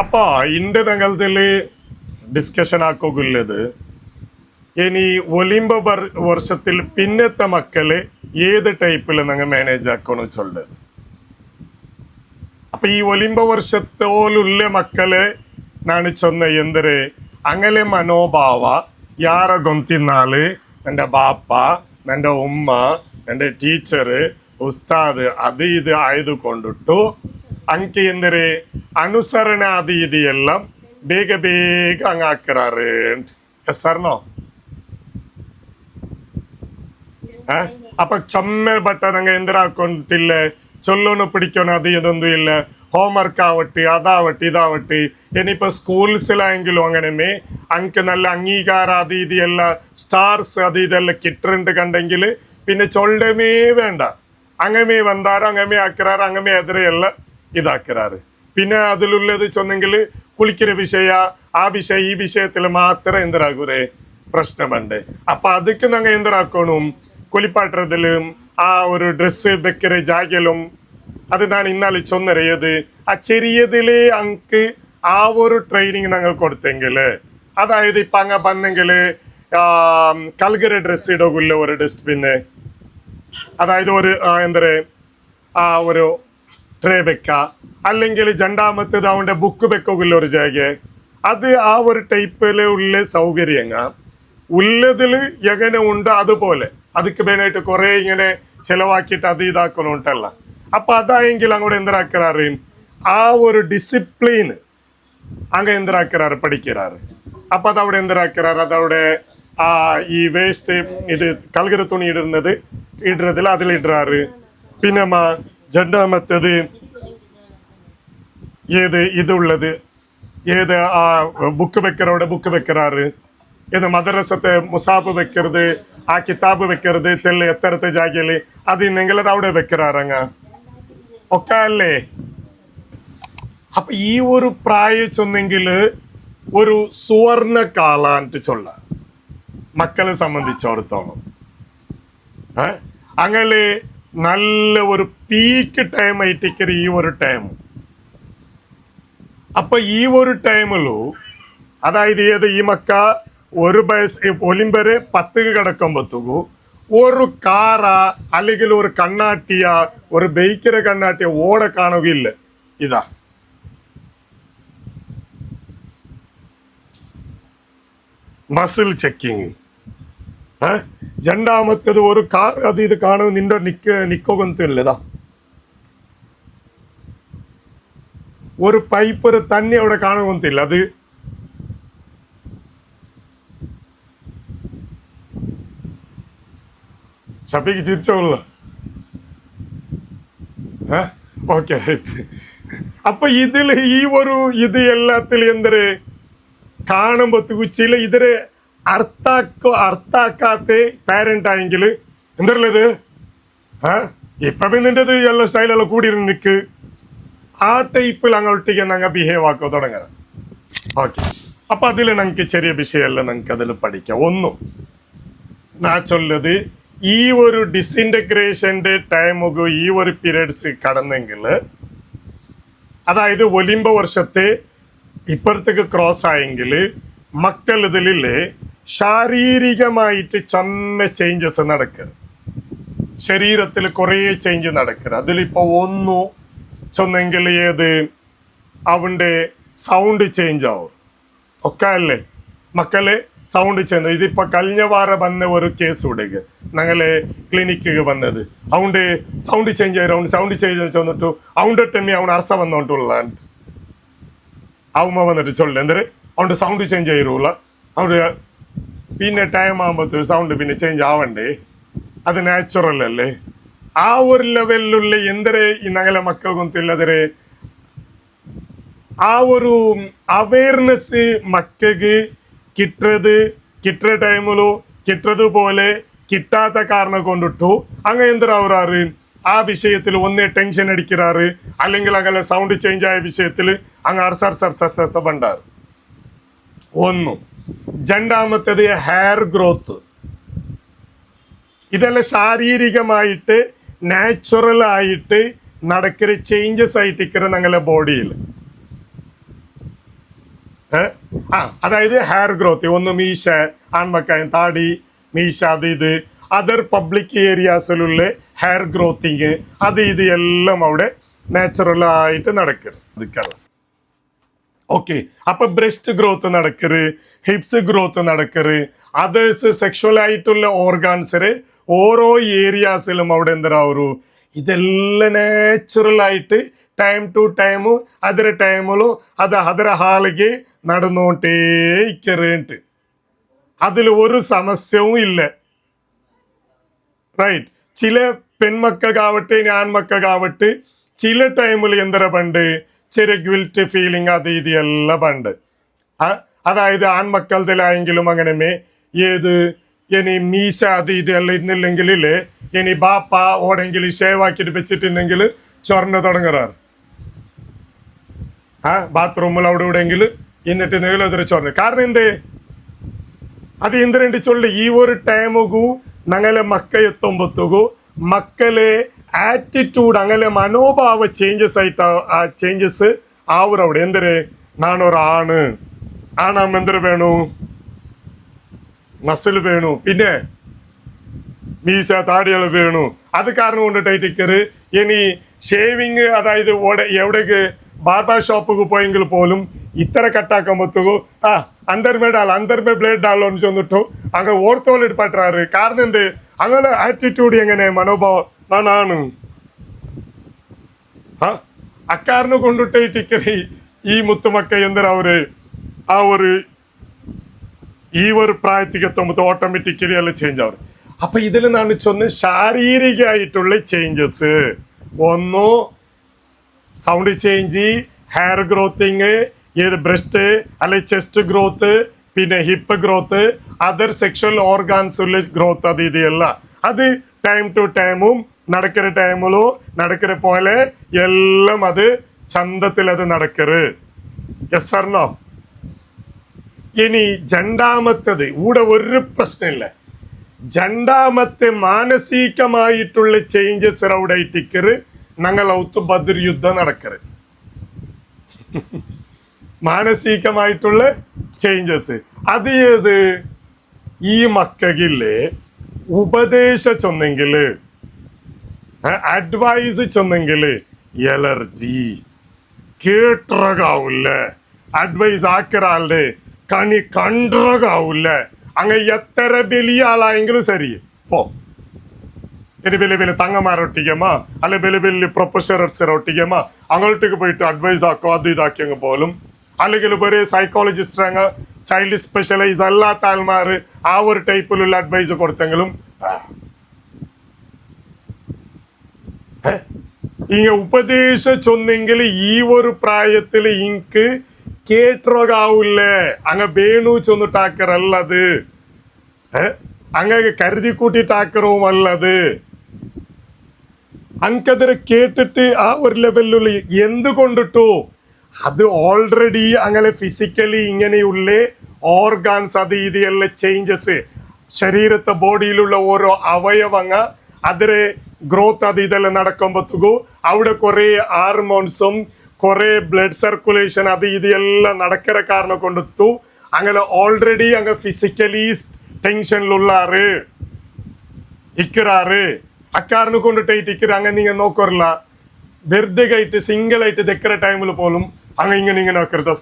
അപ്പൊ ഇന്റെ തങ്ങളത്തില് ഡിസ്കഷൻ ആക്കുകയുള്ളത് ഇനി ഒലിമ്പ വർഷത്തിൽ പിന്നത്തെ മക്കള് ഏത് ടൈപ്പിൽ നിങ്ങൾ മാനേജ് ആക്കണം ചൊല്ലത്. അപ്പൊ ഈ ഒലിമ്പ വർഷത്തോലുള്ള മക്കള് ನಾನು ಚೊನ್ನ ಎಂದರೆ ಅಂಗಲೆ ಮನೋಭಾವ ಯಾರ ಗೊಂತಿನಾಳು ನನ್ನ ಬಾಪ ನನ್ನ ಉಮ್ಮ ನನ್ನ ಟೀಚರ್ ಉಸ್ತಾದ್ ಅದು ಇದು ಆಯ್ದುಕೊಂಡಿಟ್ಟು ಅಂಕೆ ಎಂದರೆ ಅನುಸರಣೆ ಅದು ಇದು ಎಲ್ಲ ಬೇಗ ಬೇಗ ಹಂಗೆ ಹಾಕ್ರಾರು. ಎಸ್ ಸರ್ನೋ അപ്പൊ ചൊമ്മപ്പെട്ടതങ്ങ എന്തിനാക്കൊണ്ടില്ല ചൊല്ലൊന്ന് പിടിക്കണം അത് ഇതൊന്നും ഇല്ല. ഹോംവർക്ക് ആവട്ടെ അതാവട്ടെ ഇതാവട്ടെ ഇനിയിപ്പോ സ്കൂൾസിലായെങ്കിലും അങ്ങനെ അങ്ക് നല്ല അംഗീകാരം അത് ഇതെല്ല സ്റ്റാർസ് അത് ഇതെല്ലാം കിട്ടുന്നുണ്ട് കണ്ടെങ്കിൽ പിന്നെ ചൊല്ലമേ വേണ്ട. അങ്ങമേ വന്നാറ് അങ്ങമേ ആക്കിറാറ് അങ്ങമേ എതിരെയല്ല ഇതാക്കിറാറ്. പിന്നെ അതിലുള്ളത് ചൊന്നെങ്കിൽ കുളിക്കുന്ന വിഷയ ആ വിഷയം ഈ വിഷയത്തിൽ മാത്രം എന്തിനാകൂരേ പ്രശ്നമുണ്ട്. അപ്പൊ അതൊക്കെ ഞങ്ങൾ എന്തിനാക്കണം കുളിപ്പാട്ടുന്നതിലും ആ ഒരു ഡ്രസ്സ് വെക്കിற ജാഗലും അത് ഞാൻ ഇന്നാളെ ചൊന്നറിയത് ആ ചെറിയതിലെ അങ്ക് ആ ഒരു ട്രെയിനിങ് ഞങ്ങൾ കൊടുത്തെങ്കിൽ അതായത് ഇപ്പൊ അങ്ങ വന്നെങ്കിൽ കൽഗര ഡ്രസ്സ് ഇടകില്ല ഒരു ഡസ്റ്റ്ബിന് അതായത് ഒരു എന്താ ആ ഒരു ട്രേ വെക്ക അല്ലെങ്കിൽ രണ്ടാമത്തേത് അവൻ്റെ ബുക്ക് വെക്കില്ല ഒരു ജാഗ അത് ആ ഒരു ടൈപ്പില് ഉള്ള സൗകര്യങ്ങ ഉള്ളതിൽ എങ്ങനെ ഉണ്ട് അതുപോലെ ಅದಕ್ಕೆ ಬೇನಾയിട്ട് കുറെ ഇങ്ങനെ ചെലവാക്കിയിട്ട് അത് ഇതാക്കണോണ്ടല്ല. അപ്പൊ അതായെങ്കിൽ അങ്ങോട്ട് എന്തിനാക്കാറ് ആ ഒരു ഡിസിപ്ലിൻ അങ്ങ് എന്തിനാക്കാറ് പഠിക്കാറ്. അപ്പൊ അതവിടെ എന്തിനാക്കാറ് അതവിടെ ആ ഈ വേസ്റ്റ് ഇത് കൽഗര തുണി ഇടുന്നതിൽ അതിലിടാറ്. പിന്നെ രണ്ടാമത്തത് ഏത് ഇതുള്ളത് ഏത് ആ ബുക്ക് വെക്കറോടെ ബുക്ക് വെക്കറാറ് ഏത് മദ്രസത്തെ മുസാഫ് വെക്കരുത് ആ കിതാബ് വെക്കരുത് തെല്ല് എത്തരത്തെ ജാഗയില് അത് ഇന്നെങ്കിൽ അത് അവിടെ വെക്കറാറങ്ങ ഒക്കെ അല്ലേ. അപ്പൊ ഈ ഒരു പ്രായം ചൊന്നെങ്കിൽ ഒരു സുവർണ കാലാന്റ് ചൊല്ല മക്കളെ സംബന്ധിച്ചിടത്തോളം അങ്ങനെ നല്ല ഒരു പീക്ക് ടൈം ആയിട്ടിക്കറി ഈ ഒരു ടൈം. അപ്പൊ ഈ ഒരു ടൈമിലു അതായത് ഏത് ഈ മക്ക ഒരു വയസ്സ് ഒലിമ്പര് 10 കിടക്കുമ്പോഴത്തേക്കു ഒരു കാറ അല്ലെങ്കിൽ ഒരു കണ്ണാട്ടിയ ഒരു ബൈക്കിന്റെ കണ്ണാട്ടിയ ഓടെ കാണുകയില്ല. ഇതാ മസിൽ ചെക്കിങ്. രണ്ടാമത്തേത് ഒരു കാർ അത് ഇത് കാണും നിന്റെ നിക്കൊകത്തില്ലതാ ഒരു പൈപ്പ് ഒരു തന്നെ അവിടെ കാണുകത്തില്ല. അത് ഷപ്പിക്ക് ചിരിച്ചോളൂ. Okay right. അപ്പൊ ഇതിൽ ഈ ഒരു ഇത് എല്ലാത്തിലും എന്തൊരു കാണുമ്പോഴത്തേക്ക് ചില ഇതിരെ അർത്ഥാക്കാത്ത പാരന്റ് ആയെങ്കിൽ എന്തല്ലേ ഇത് ഇപ്പൊ നിന്റേത് എല്ലാ സ്റ്റൈലെല്ലാം കൂടിയിരുന്ന് നിക്ക് ആ ടൈപ്പിൽ അങ്ങോട്ടേക്ക് ഞങ്ങൾ ബിഹേവ് ആക്കുക തുടങ്ങാം. ഓക്കെ അപ്പൊ അതിൽ ഞങ്ങൾക്ക് ചെറിയ വിഷയമല്ല ഞങ്ങൾക്ക് അതിൽ പഠിക്കാം. ഒന്നും ഞാൻ ചൊല്ലത് ഈ ഒരു ഡിസിൻറ്റഗ്രേഷൻ്റെ ടൈമുക ഈ ഒരു പീരീഡ്സ് കടന്നെങ്കിൽ അതായത് ഒലിമ്പ വർഷത്തെ ഇപ്പുറത്തേക്ക് ക്രോസ് ആയെങ്കിൽ മക്കൾ ഇതിലെ ശാരീരികമായിട്ട് ചൊന്ന ചേഞ്ചസ് നടക്കുക ശരീരത്തിൽ കുറേ ചേഞ്ച് നടക്കുക. അതിലിപ്പോ ഒന്നു ചൊന്നെങ്കിൽ ഏത് അവൻ്റെ സൗണ്ട് ചേഞ്ച് ആവും ഒക്കെ അല്ലേ മക്കളെ സൗണ്ട് ചേഞ്ച്. ഇതിപ്പോ കഴിഞ്ഞ വാരം വന്ന ഒരു കേസ് വിടുക ഞങ്ങളെ ക്ലിനിക്ക് വന്നത് അവൻ്റെ സൗണ്ട് ചേഞ്ച് ആയി അവൻ സൗണ്ട് ചേഞ്ച് ചെന്നിട്ടു അവൻ്റെ ടൈമി അവൻ അർസ വന്നോണ്ടുള്ള അവമ്മ വന്നിട്ട് ചൊല്ല എന്തേ അവൻ്റെ സൗണ്ട് ചേഞ്ച് ആയിരുള്ള അവിടെ പിന്നെ ടൈം ആകുമ്പോഴത്തേക്ക് സൗണ്ട് പിന്നെ ചേഞ്ച് ആവണ്ടേ അത് നാച്ചുറൽ അല്ലേ. ആ ഒരു ലെവലിലുള്ള എന്തരെ ഈ ഞങ്ങളെ മക്കൾക്കൊന്നില്ലതരെ ആ ഒരു അവയർനെസ് മക്കൾക്ക് കിട്ടുന്ന ടൈമിലു കിട്ടതുപോലെ കിട്ടാത്ത കാരണം കൊണ്ടിട്ടു അങ്ങനെ എന്തരാറ് ആ വിഷയത്തിൽ ഒന്നേ ടെൻഷൻ അടിക്കാറ് അല്ലെങ്കിൽ അങ്ങനെ സൗണ്ട് ചേഞ്ച് ആയ വിഷയത്തിൽ അങ്ങ് അർസർസർസർസ പണ്ടാറ്. ഒന്നും രണ്ടാമത്തേത് ഹെയർ ഗ്രോത്ത്. ഇതെല്ലാം ശാരീരികമായിട്ട് നാച്ചുറൽ ആയിട്ട് നടക്കുന്ന ചേഞ്ചസ് ആയിട്ടിരിക്കുന്ന ഞങ്ങളുടെ ബോഡിയിൽ അതായത് ഹെയർ ഗ്രോത്ത്, ഒന്ന് മീശ, ആൺമക്കായും താടി, മീശ, അത് ഇത് അതർ പബ്ലിക് ഏരിയാസിലുള്ള ഹെയർ ഗ്രോത്തിങ്, അത് ഇത് എല്ലാം അവിടെ നാച്ചുറലായിട്ട് നടക്കരുത്. ഓക്കെ, അപ്പൊ ബ്രസ്റ്റ് ഗ്രോത്ത് നടക്കരുത്, ഹിപ്സ് ഗ്രോത്ത് നടക്കരുത്, അതേഴ്സ് സെക്ഷൽ ആയിട്ടുള്ള ഓർഗാൻസിന് ഓരോ ഏരിയാസിലും അവിടെ എന്താവും, ഇതെല്ലാം ನ್ಯಾಚುರಲ್ ആയിട്ട് ടൈം ടു ടൈമു ಅದರ ಟೈಮಲು അത് ಅದರ ಹಾಲಿಗೆ നടന്നുകൊണ്ടേ ഇക്കറേണ്ട്. അതിൽ ഒരു സമസ്യവും ഇല്ല. റൈറ്റ്. ചില പെൺമക്കാവട്ടെ ആൺമക്കാവട്ടെ ചില ടൈമിൽ എന്തര പണ്ട് ചെറിയ ഗിൽറ്റ് ഫീലിംഗ് അത് ഇത് എല്ലാം പണ്ട്. അതായത് ആൺമക്കളതിലായെങ്കിലും അങ്ങനെ ഏത് ഇനി മീശ അത് ഇതെല്ലാം ഇന്നില്ലെങ്കിലേ ഇനി ബാപ്പ ഓടെങ്കിൽ ഷേവ് ആക്കിയിട്ട് വെച്ചിട്ടുണ്ടെങ്കിൽ ചൊറഞ്ഞ തുടങ്ങാറ്. ബാത്റൂമിൽ അവിടെ ഇവിടെയെങ്കിൽ എന്നിട്ട് നീളതിര ചൊറഞ്ഞു. കാരണം എന്തേ അത് എന്തിനുണ്ട് ചൊല്ലി ഈ ഒരു ടൈമുಗೂ ഞങ്ങളെ മക്ക എത്തുമ്പോഴത്തേಗೂ മക്കളെ ആറ്റിറ്റ്യൂഡ് അങ്ങനെ മനോഭാവ ചേഞ്ചസ് ആയിട്ട് ചേഞ്ചസ് ആവുറവിടെ. എന്തര് നാണൊരാണ് ആണാകുമ്പോ എന്തര വേണു, മസിൽ വേണു, പിന്നെ മീശ താടികൾ വേണു. അത് കാരണം കൊണ്ടിട്ടായിട്ടിക്കറ് ഇനി ഷേവിങ്, അതായത് എവിടേക്ക് ബാർബർ ഷോപ്പിക്ക് പോയെങ്കിൽ പോലും ഇത്ര കട്ടാക്കുമ്പോഴത്തേക്കു അന്തർമേ ബ്ലേഡ് ഡാലോ എന്ന് ചെന്നിട്ടു അങ്ങ് ഓർത്തോളിട്ട് പറ്റാറ്. കാരണം എന്ത് അങ്ങനെ ആറ്റിറ്റ്യൂഡ് എങ്ങനെ മനോഭാവം നാണാണ് അക്കാരനെ കൊണ്ടിട്ടിക്കറി ഈ മുത്തുമക്ക എന്തര അവര് ആ ഒരു ഈ ഒരു പ്രായത്തിക്ക് എത്തുമ്പോൾ ഓട്ടോമാറ്റിക്കലി എല്ലാം ചേഞ്ച് ആവും. അപ്പൊ ഇതിൽ നാണ് ചൊന്ന് ശാരീരികമായിട്ടുള്ള ചേഞ്ചസ്, ഒന്നു സൗണ്ട് ചേഞ്ച്, ഹെയർ ഗ്രോത്തിങ്, ഏത് ബ്രസ്റ്റ് അല്ലെ ചെസ്റ്റ് ഗ്രോത്ത്, പിന്നെ ഹിപ്പ് ഗ്രോത്ത്, അതർ സെക്ഷൽ ഓർഗാൻസുള്ള ഗ്രോത്ത്, അത് ഇതല്ല അത് ടൈം ടു ടൈമും നടക്കുന്ന ടൈമിലോ നടക്കുന്ന പോലെ എല്ലാം അത് ചന്തത്തിൽ അത് നടക്കരുത്. Yes or no? ഇനി രണ്ടാമത്തത് ഇവിടെ ഒരു പ്രശ്നമില്ല. രണ്ടാമത്തെ മാനസികമായിട്ടുള്ള ചേഞ്ചസ് അവിടെ ഇട്ടിക്കറ് ഞങ്ങൾ ഔത്ത് ബദർ യുദ്ധം നടക്കറ്. മാനസികമായിട്ടുള്ള ചേഞ്ചസ് അത് ഏത് ഈ മക്കകില്ലേ ഉപദേശ ചൊന്നെങ്കില് അഡ്വൈസ് ചൊന്നെങ്കില് എലർജി കേട്ടറകാവില്ല, അഡ്വൈസ് ആക്കറാളുടെ കണി കണ്ടറകാവില്ല. അങ്ങ് എത്ര വലിയ ആളായെങ്കിലും ശരി പോ, ഇനി വലിയ വലിയ തങ്ങന്മാരൊട്ടിക്കമ്മ അല്ലെ വലിയ വലിയ പ്രൊഫസറൊട്ടിക്കമ്മ അങ്ങോട്ടേക്ക് പോയിട്ട് അഡ്വൈസ് ആക്കോ അത് ഇതാക്കി അങ്ങ് പോലും. അല്ലെങ്കിൽ ഒരു സൈക്കോളജിസ്റ്റ് അങ്ങ് ചൈൽഡ് സ്പെഷ്യലൈസ് അല്ലാത്ത ആൾമാർ ആ ഒരു ടൈപ്പിലുള്ള അഡ്വൈസ് കൊടുത്തെങ്കിലും ഇങ്ങ ഉപദേശിച്ചൊന്നെങ്കിൽ ഈ ഒരു പ്രായത്തിൽ ഇങ്ക് കേട്ടറോകാവൂല്ല. അങ്ങ് വേണു ചൊന്നിട്ടാക്കറല്ലത്, അങ്ങ് കരുതി കൂട്ടിട്ടാക്കറവും അല്ലത്. അങ്കതിരെ കേട്ടിട്ട് ആ ഒരു ലെവലിലുള്ള എന്തുകൊണ്ടിട്ടു അത് ഓൾറെഡി അങ്ങനെ ഫിസിക്കലി ഇങ്ങനെയുള്ള ഓർഗാൻസ് അത് ഇതെല്ലാം ചേഞ്ചസ് ശരീരത്തെ ബോഡിയിലുള്ള ഓരോ അവയവങ്ങ അതിരെ ഗ്രോത്ത് അത് ഇതെല്ലാം നടക്കുമ്പോഴത്തേക്കു അവിടെ കുറേ ഹാർമോൺസും കുറേ ബ്ലഡ് സർക്കുലേഷൻ അത് ഇതെല്ലാം നടക്കുന്ന കാരണം കൊണ്ടിട്ടു അങ്ങനെ ഓൾറെഡി അങ്ങ് ഫിസിക്കലി ടെൻഷനിലുള്ളാറ് ഇക്കറാറ്. അക്കാരനെ കൊണ്ടിട്ട് ഇക്കറ് അങ്ങനെ നിങ്ങൾ നോക്കാറില്ല. വെറുതെ ആയിട്ട് സിംഗിൾ ആയിട്ട് തെക്കറ ടൈമിൽ പോലും അങ്ങ് ഇങ്ങനെ നോക്കരുത്.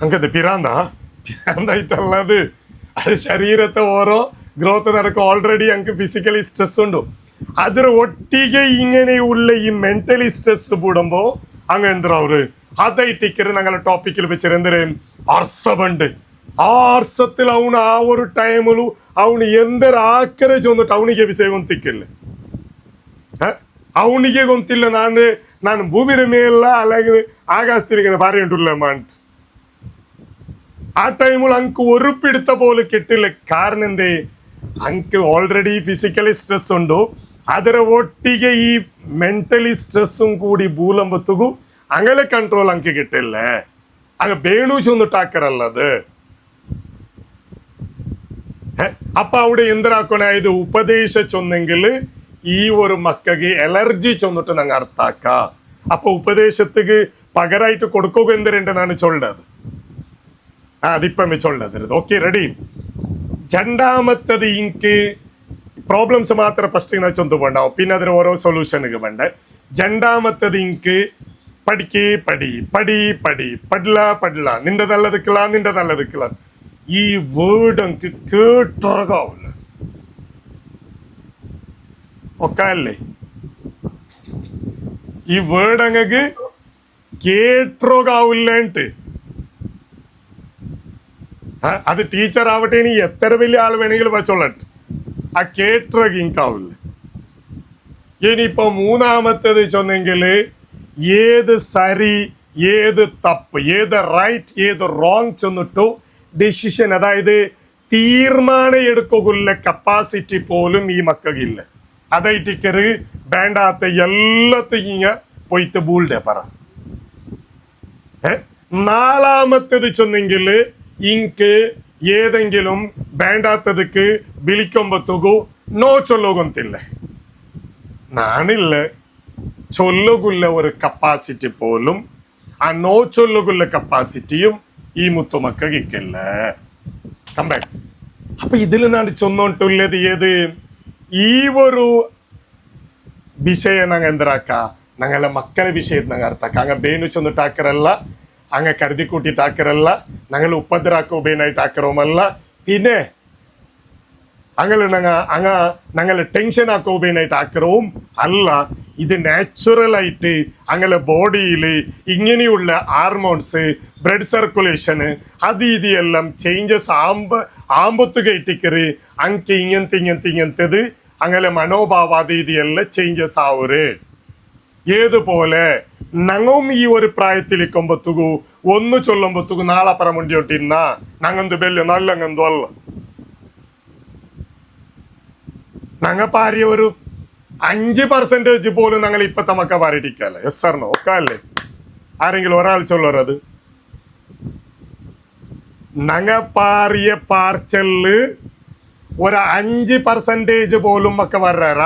അങ്ങത് പിരാന്തായിട്ടല്ലത്. അത് ശരീരത്തെ ഓരോ ഗ്രോത്ത് നടക്കും. ഓൾറെഡി അങ്ങ് ഫിസിക്കലി സ്ട്രെസ് ഉണ്ട്. അതിൽ ഒട്ടിಗೆ ഇങ്ങനെയുള്ള ഈ മെന്റലി സ്ട്രെസ് കൂടുമ്പോ അങ്ങ് എന്താ അവര് അതായിട്ടിക്കറ് ഞങ്ങളെ ടോപ്പിക്കിൽ വെച്ചിട്ട് എന്തര് അർസമുണ്ട്. ആ അർസത്തിൽ അവന് ആ ഒരു ടൈമിലും ಅವನು ಎಂದರ ಆಕರೆ ಜೊಂದಿಟ್ಟು ಅವನಿಗೆ ವಿಷಯ ಗೊತ್ತಿಕ್ಕಿಲ್ಲ. ಅವನಿಗೆ ಗೊತ್ತಿಲ್ಲ ನಾನು ಭೂಮಿಯ ಮೇಲ അല്ലെങ്കിൽ ആകാശത്തിരിക്കുന്ന പറയുണ്ടില്ലമ്മ. ആ ടൈമിൽ അങ്ക് ഉറുപ്പിടുത്ത പോലെ കിട്ടില്ല. കാരണം എന്തേ അങ്ക് ഓൾറെഡി ഫിസിക്കലി സ്ട്രെസ് ഉണ്ടോ ಅದರ ಒಟ್ಟಿಗೆ ಈ ಮೆಂಟಲಿ ಸ್ಟ್ರೆಸ್സും കൂടി ഭൂലമ്പത്തുകു അങ്ങനെ കൺട്രോൾ അങ്ക് കിട്ടില്ല. അങ്ങ് വേണു ചൊന്നിട്ടാക്കറല്ലത്. അപ്പൊ അവിടെ എന്തരാക്കണ ഇത് ഉപദേശിച്ചൊന്നെങ്കിൽ ഈ ഒരു മക്കൾക്ക് എലർജി ചെന്നിട്ട് ഞങ്ങൾ അർത്ഥാക്ക അപ്പൊ ഉപദേശത്തിക്ക് പകരായിട്ട് കൊടുക്കുക എന്തിനാണ് ചൊല്ലത് അതിപ്പം ചൊല്ലത് ഓക്കെ റെഡി രണ്ടാമത്തത് എനിക്ക് പ്രോബ്ലംസ് മാത്രം ഫസ്റ്റ് ചൊന്തു പോണ്ടാവും പിന്നെ അതിന് ഓരോ സൊല്യൂഷനുകൾ വേണ്ട രണ്ടാമത്തത് എനിക്ക് പഠിക്കേ പടി പടി പടി പടില്ല നിന്റെ നല്ലതുക്കള ഈ വേർഡ് എനിക്ക് കേട്ടുറകാവില്ല ഒക്കെ അല്ലേ ഈ വേർഡ് അങ്ങക്ക് കേട്ടുറകാവില്ലേട്ട് അത് ടീച്ചർ ആവട്ടെ ഇനി എത്ര വലിയ ആൾ വേണമെങ്കിലും വെച്ചോളട്ടെ ആ കേട്ടുറക ഇൻകാവില്ല ഇനിയിപ്പോ മൂന്നാമത്തേത് ചൊന്നെങ്കിൽ ഏത് സരി ഏത് തപ്പ് ഏത് റൈറ്റ് ഏത് റോങ് ചെന്നിട്ടു ഡിസിഷൻ അതായത് തീർമാനം എടുക്കുള്ള കപ്പാസിറ്റി പോലും ഈ മക്കൾക്കില്ല അതായിട്ടിക്കറ് വേണ്ടാത്ത എല്ലാத்தையும் പോയിട്ട് ബൂൾഡേ പറ നാലാമത്തേത് ചൊന്നെങ്കിൽ ഇങ്ക് ഏതെങ്കിലും വേണ്ടാത്തതുക്ക് വിളിക്കുമ്പോഴത്തേക്കു നോ ചൊല്ലുകൊന്നില്ല നാണില്ല ചൊല്ലുകുള്ള ഒരു കപ്പാസിറ്റി പോലും ആ നോ ചൊല്ലുകുള്ള കപ്പാസിറ്റിയും ഈ മുത്തുമക്കില്ല കമ്പാക്ട് അപ്പൊ ഇതിൽ നാണ് ചൊന്നോണ്ടുള്ളത് ഏത് ഈ ഒരു വിഷയം ഞങ്ങൾ എന്തരാക്ക ഞങ്ങളെ മക്കളെ വിഷയത്തിൽ ഞങ്ങൾ അർത്ഥാക്ക അങ്ങ് ബേനു ചൊന്നിട്ടാക്കറല്ല അങ്ങ് കരുതി കൂട്ടിട്ടാക്കറല്ല ഞങ്ങൾ ഉപദ്രാക്ക ഉപേനായിട്ട് ആക്കറവുമല്ല പിന്നെ ഞങ്ങളെ ടെൻഷൻ ആക്ക ഉപേനായിട്ട് ആക്കറവും അല്ല ഇത് നാച്ചുറലായിട്ട് ഞങ്ങളെ ബോഡിയിൽ ഇങ്ങനെയുള്ള ഹാർമോൺസ് ബ്ലഡ് സർക്കുലേഷന് അത് ഇതെല്ലാം ചേഞ്ചസ് ആമ്പത്ത് കയറ്റിക്കറ് അങ്ങ് ഇങ്ങനത്തത് അങ്ങനെ മനോഭാവാദി ഇതെല്ലാം ചേഞ്ചസ് ആവര് ഏതുപോലെ ഞങ്ങളും ഈ ഒരു പ്രായത്തിലേക്കുമ്പോഴത്തേക്കു ഒന്ന് ചൊല്ലുമ്പോഴത്തേക്കു നാളെ പറ മുണ്ടിയോട്ടിന്ന ഞങ്ങന്ത് ബെല്ല് നല്ലങ്ങന്തോ അല്ല ഞങ്ങൾ പാരിയ ഒരു 5% പോലും ഞങ്ങൾ ഇപ്പത്തെ മക്ക പാരിട്ടിക്കല്ല എസ് സാറിനോ ഒക്കെ അല്ലേ ആരെങ്കിലും ഒരാൾ ചൊല്ലറത് ഞങ്ങ പാറിയ പാർച്ചല് ഒരു 5% പോലും മക്ക വരാറ